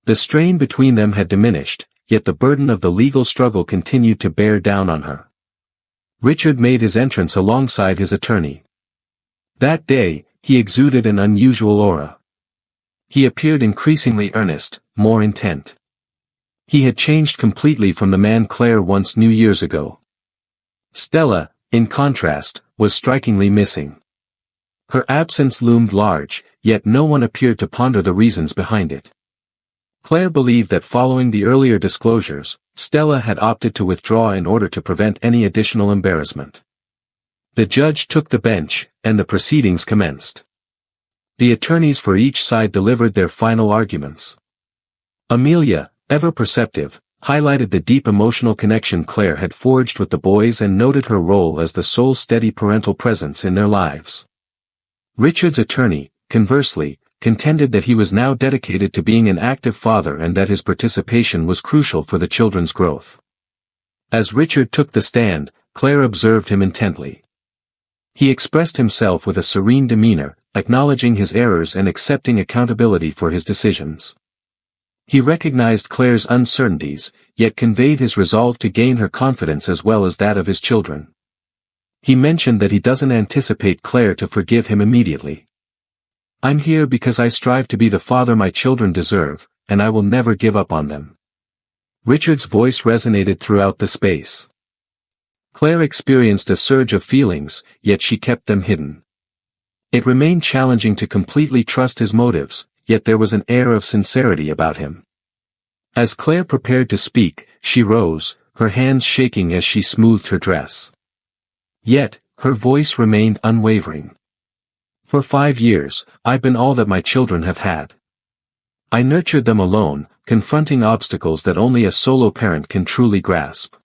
The strain between them had diminished, yet the burden of the legal struggle continued to bear down on her. Richard made his entrance alongside his attorney. That day, he exuded an unusual aura. He appeared increasingly earnest, more intent. He had changed completely from the man Claire once knew years ago. Stella, in contrast, was strikingly missing. Her absence loomed large, yet no one appeared to ponder the reasons behind it. Claire believed that following the earlier disclosures, Stella had opted to withdraw in order to prevent any additional embarrassment. The judge took the bench, and the proceedings commenced. The attorneys for each side delivered their final arguments. Amelia, ever perceptive, highlighted the deep emotional connection Claire had forged with the boys and noted her role as the sole steady parental presence in their lives. Richard's attorney, conversely, contended that he was now dedicated to being an active father and that his participation was crucial for the children's growth. As Richard took the stand, Claire observed him intently. He expressed himself with a serene demeanor, acknowledging his errors and accepting accountability for his decisions. He recognized Claire's uncertainties, yet conveyed his resolve to gain her confidence as well as that of his children. He mentioned that he doesn't anticipate Claire to forgive him immediately. I'm here because I strive to be the father my children deserve, and I will never give up on them. Richard's voice resonated throughout the space. Claire experienced a surge of feelings, yet she kept them hidden. It remained challenging to completely trust his motives, yet there was an air of sincerity about him. As Claire prepared to speak, she rose, her hands shaking as she smoothed her dress. Yet, her voice remained unwavering. For 5 years, I've been all that my children have had. I nurtured them alone, confronting obstacles that only a solo parent can truly grasp.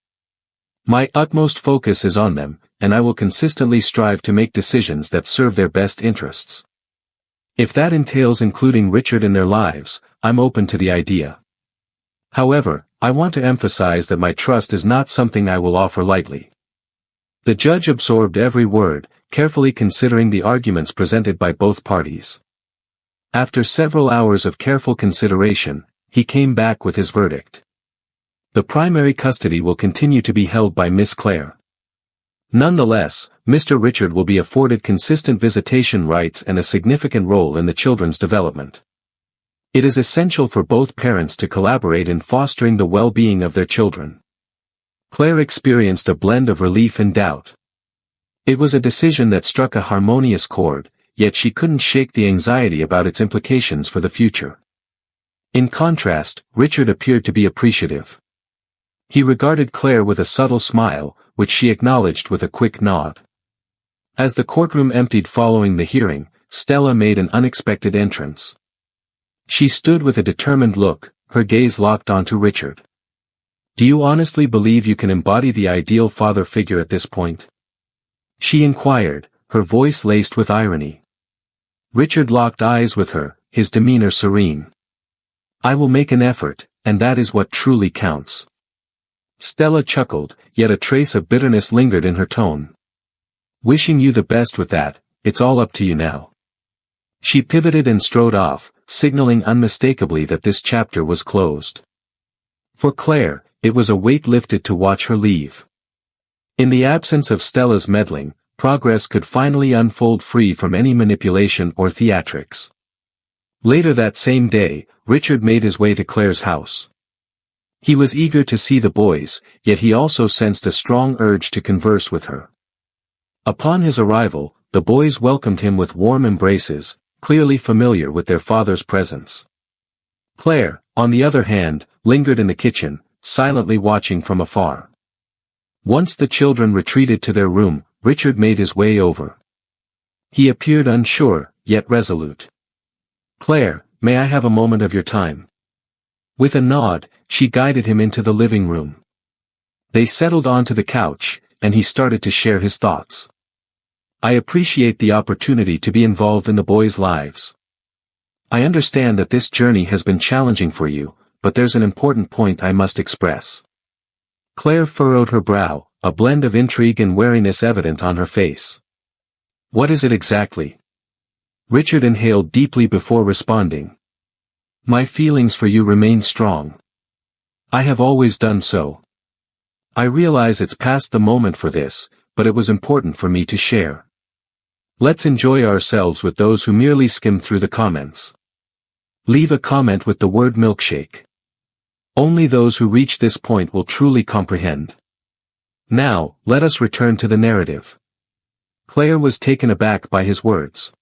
My utmost focus is on them, and I will consistently strive to make decisions that serve their best interests. If that entails including Richard in their lives, I'm open to the idea. However, I want to emphasize that my trust is not something I will offer lightly. The judge absorbed every word, carefully considering the arguments presented by both parties. After several hours of careful consideration, he came back with his verdict. The primary custody will continue to be held by Miss Claire. Nonetheless, Mr. Richard will be afforded consistent visitation rights and a significant role in the children's development. It is essential for both parents to collaborate in fostering the well-being of their children. Claire experienced a blend of relief and doubt. It was a decision that struck a harmonious chord, yet she couldn't shake the anxiety about its implications for the future. In contrast, Richard appeared to be appreciative. He regarded Claire with a subtle smile, which she acknowledged with a quick nod. As the courtroom emptied following the hearing, Stella made an unexpected entrance. She stood with a determined look, her gaze locked onto Richard. Do you honestly believe you can embody the ideal father figure at this point? She inquired, her voice laced with irony. Richard locked eyes with her, his demeanor serene. I will make an effort, and that is what truly counts. Stella chuckled, yet a trace of bitterness lingered in her tone. Wishing you the best with that, it's all up to you now. She pivoted and strode off, signaling unmistakably that this chapter was closed. For Claire, it was a weight lifted to watch her leave. In the absence of Stella's meddling, progress could finally unfold free from any manipulation or theatrics. Later that same day, Richard made his way to Claire's house. He was eager to see the boys, yet he also sensed a strong urge to converse with her. Upon his arrival, the boys welcomed him with warm embraces, clearly familiar with their father's presence. Claire, on the other hand, lingered in the kitchen, silently watching from afar. Once the children retreated to their room, Richard made his way over. He appeared unsure, yet resolute. "Claire, may I have a moment of your time?" With a nod, she guided him into the living room. They settled onto the couch, and he started to share his thoughts. "I appreciate the opportunity to be involved in the boys' lives. I understand that this journey has been challenging for you, but there's an important point I must express." Claire furrowed her brow, a blend of intrigue and wariness evident on her face. "What is it exactly?" Richard inhaled deeply before responding. "My feelings for you remain strong. I have always done so. I realize it's past the moment for this, but it was important for me to share. Let's enjoy ourselves with those who merely skim through the comments. Leave a comment with the word milkshake. Only those who reach this point will truly comprehend. Now, let us return to the narrative." Claire was taken aback by his words.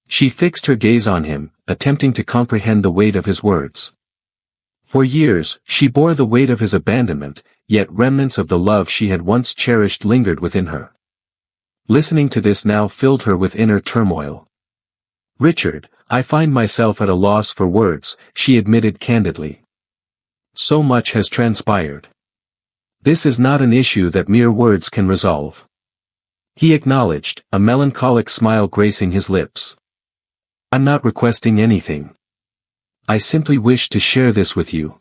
She fixed her gaze on him, attempting to comprehend the weight of his words. For years, she bore the weight of his abandonment, yet remnants of the love she had once cherished lingered within her. Listening to this now filled her with inner turmoil. "Richard, I find myself at a loss for words," she admitted candidly. "So much has transpired. This is not an issue that mere words can resolve." He acknowledged, a melancholic smile gracing his lips. "I'm not requesting anything. I simply wish to share this with you.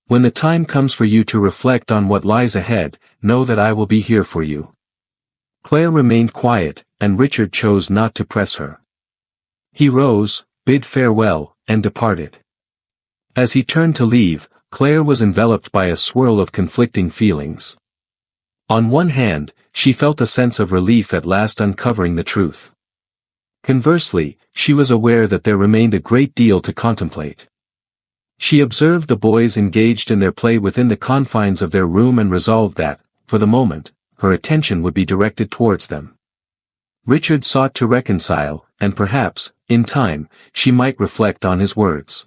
When the time comes for you to reflect on what lies ahead, know that I will be here for you." Claire remained quiet, and Richard chose not to press her. He rose, bid farewell, and departed. As he turned to leave, Claire was enveloped by a swirl of conflicting feelings. On one hand, she felt a sense of relief at last uncovering the truth. Conversely, she was aware that there remained a great deal to contemplate. She observed the boys engaged in their play within the confines of their room and resolved that, for the moment, her attention would be directed towards them. Richard sought to reconcile, and perhaps, in time, she might reflect on his words.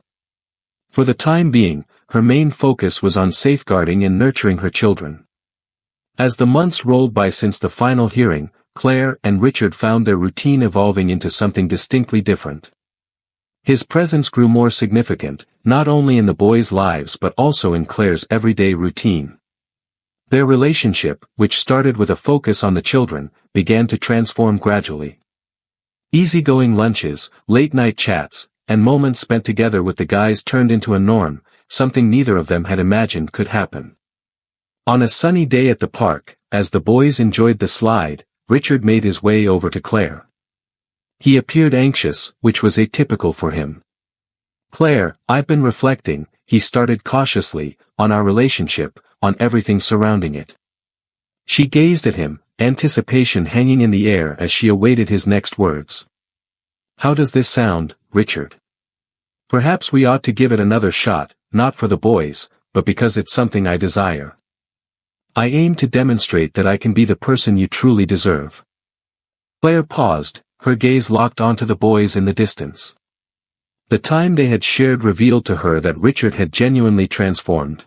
For the time being, her main focus was on safeguarding and nurturing her children. As the months rolled by since the final hearing, Claire and Richard found their routine evolving into something distinctly different. His presence grew more significant, not only in the boys' lives but also in Claire's everyday routine. Their relationship, which started with a focus on the children, began to transform gradually. Easygoing lunches, late-night chats, and moments spent together with the guys turned into a norm, something neither of them had imagined could happen. On a sunny day at the park, as the boys enjoyed the slide, Richard made his way over to Claire. He appeared anxious, which was atypical for him. "Claire, I've been reflecting," he started cautiously, "on our relationship, on everything surrounding it." She gazed at him, anticipation hanging in the air as she awaited his next words. "How does this sound, Richard? Perhaps we ought to give it another shot, not for the boys, but because it's something I desire. I aim to demonstrate that I can be the person you truly deserve." Claire paused, her gaze locked onto the boys in the distance. The time they had shared revealed to her that Richard had genuinely transformed.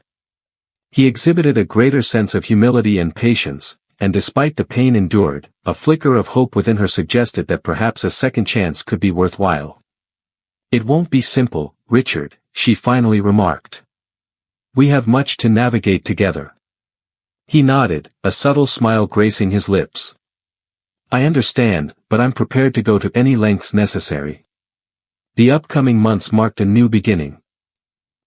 He exhibited a greater sense of humility and patience, and despite the pain endured, a flicker of hope within her suggested that perhaps a second chance could be worthwhile. "It won't be simple, Richard," she finally remarked. "We have much to navigate together." He nodded, a subtle smile gracing his lips. "I understand, but I'm prepared to go to any lengths necessary. The upcoming months marked a new beginning.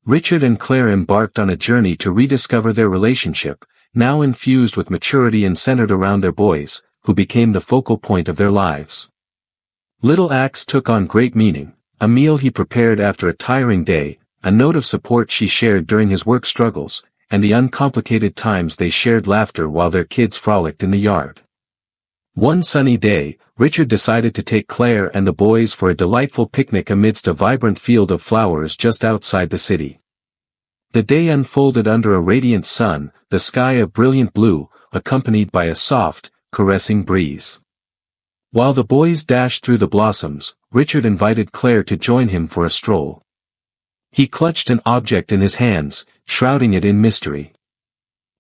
Richard and Claire embarked on a journey to rediscover their relationship, now infused with maturity and centered around their boys, who became the focal point of their lives. Little acts took on great meaning: a meal he prepared after a tiring day, a note of support she shared during his work struggles, and the uncomplicated times they shared laughter while their kids frolicked in the yard. One sunny day, Richard decided to take Claire and the boys for a delightful picnic amidst a vibrant field of flowers just outside the city. The day unfolded under a radiant sun, the sky a brilliant blue, accompanied by a soft, caressing breeze. While the boys dashed through the blossoms, Richard invited Claire to join him for a stroll. He clutched an object in his hands, shrouding it in mystery.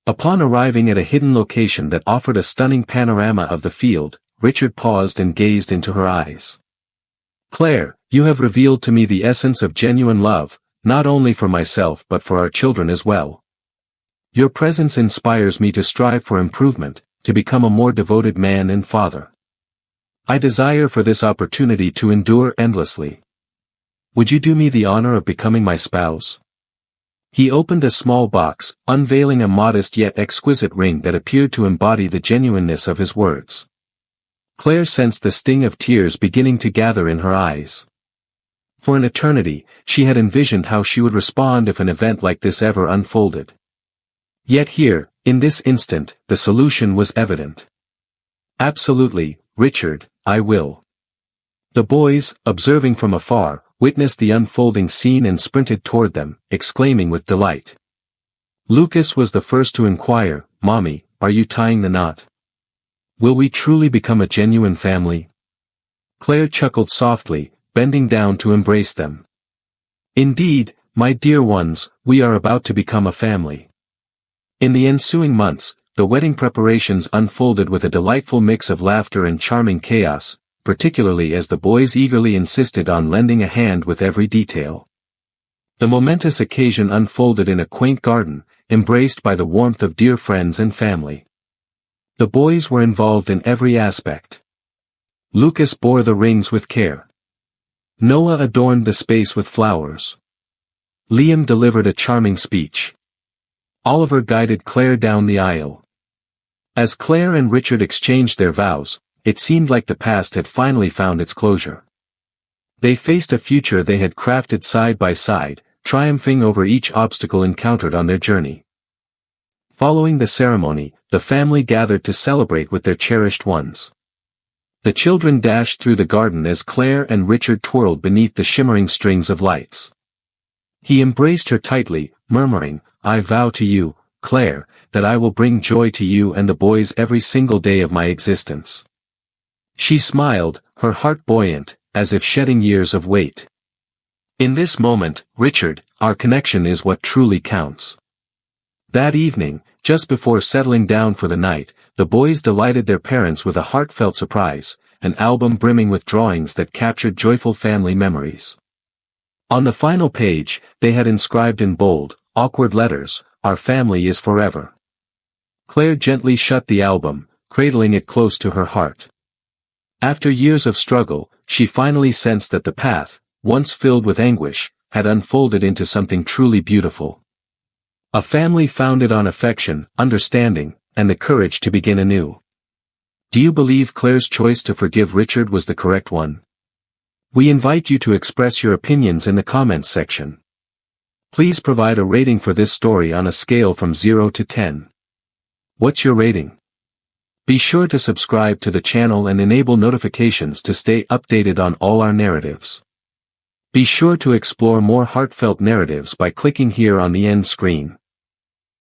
Upon arriving at a hidden location that offered a stunning panorama of the field, Richard paused and gazed into her eyes. "Claire, you have revealed to me the essence of genuine love, not only for myself but for our children as well. Your presence inspires me to strive for improvement, to become a more devoted man and father. I desire for this opportunity to endure endlessly. Would you do me the honor of becoming my spouse?" He opened a small box, unveiling a modest yet exquisite ring that appeared to embody the genuineness of his words. Claire sensed the sting of tears beginning to gather in her eyes. For an eternity, she had envisioned how she would respond if an event like this ever unfolded. Yet here, in this instant, the solution was evident. "Absolutely, Richard, I will." The boys, observing from afar, witnessed the unfolding scene and sprinted toward them, exclaiming with delight. Lucas was the first to inquire, "Mommy, are you tying the knot? Will we truly become a genuine family?" Claire chuckled softly, bending down to embrace them. "Indeed, my dear ones, we are about to become a family." In the ensuing months, the wedding preparations unfolded with a delightful mix of laughter and charming chaos, particularly as the boys eagerly insisted on lending a hand with every detail. The momentous occasion unfolded in a quaint garden, embraced by the warmth of dear friends and family. The boys were involved in every aspect. Lucas bore the rings with care. Noah adorned the space with flowers. Liam delivered a charming speech. Oliver guided Claire down the aisle. As Claire and Richard exchanged their vows, it seemed like the past had finally found its closure. They faced a future they had crafted side by side, triumphing over each obstacle encountered on their journey. Following the ceremony, the family gathered to celebrate with their cherished ones. The children dashed through the garden as Claire and Richard twirled beneath the shimmering strings of lights. He embraced her tightly, murmuring, "I vow to you, Claire, that I will bring joy to you and the boys every single day of my existence." She smiled, her heart buoyant, as if shedding years of weight. "In this moment, Richard, our connection is what truly counts." That evening, just before settling down for the night, the boys delighted their parents with a heartfelt surprise, an album brimming with drawings that captured joyful family memories. On the final page, they had inscribed in bold, awkward letters, "Our family is forever." Claire gently shut the album, cradling it close to her heart. After years of struggle, she finally sensed that the path, once filled with anguish, had unfolded into something truly beautiful. A family founded on affection, understanding, and the courage to begin anew. Do you believe Claire's choice to forgive Richard was the correct one? We invite you to express your opinions in the comments section. Please provide a rating for this story on a scale from 0 to 10. What's your rating? Be sure to subscribe to the channel and enable notifications to stay updated on all our narratives. Be sure to explore more heartfelt narratives by clicking here on the end screen.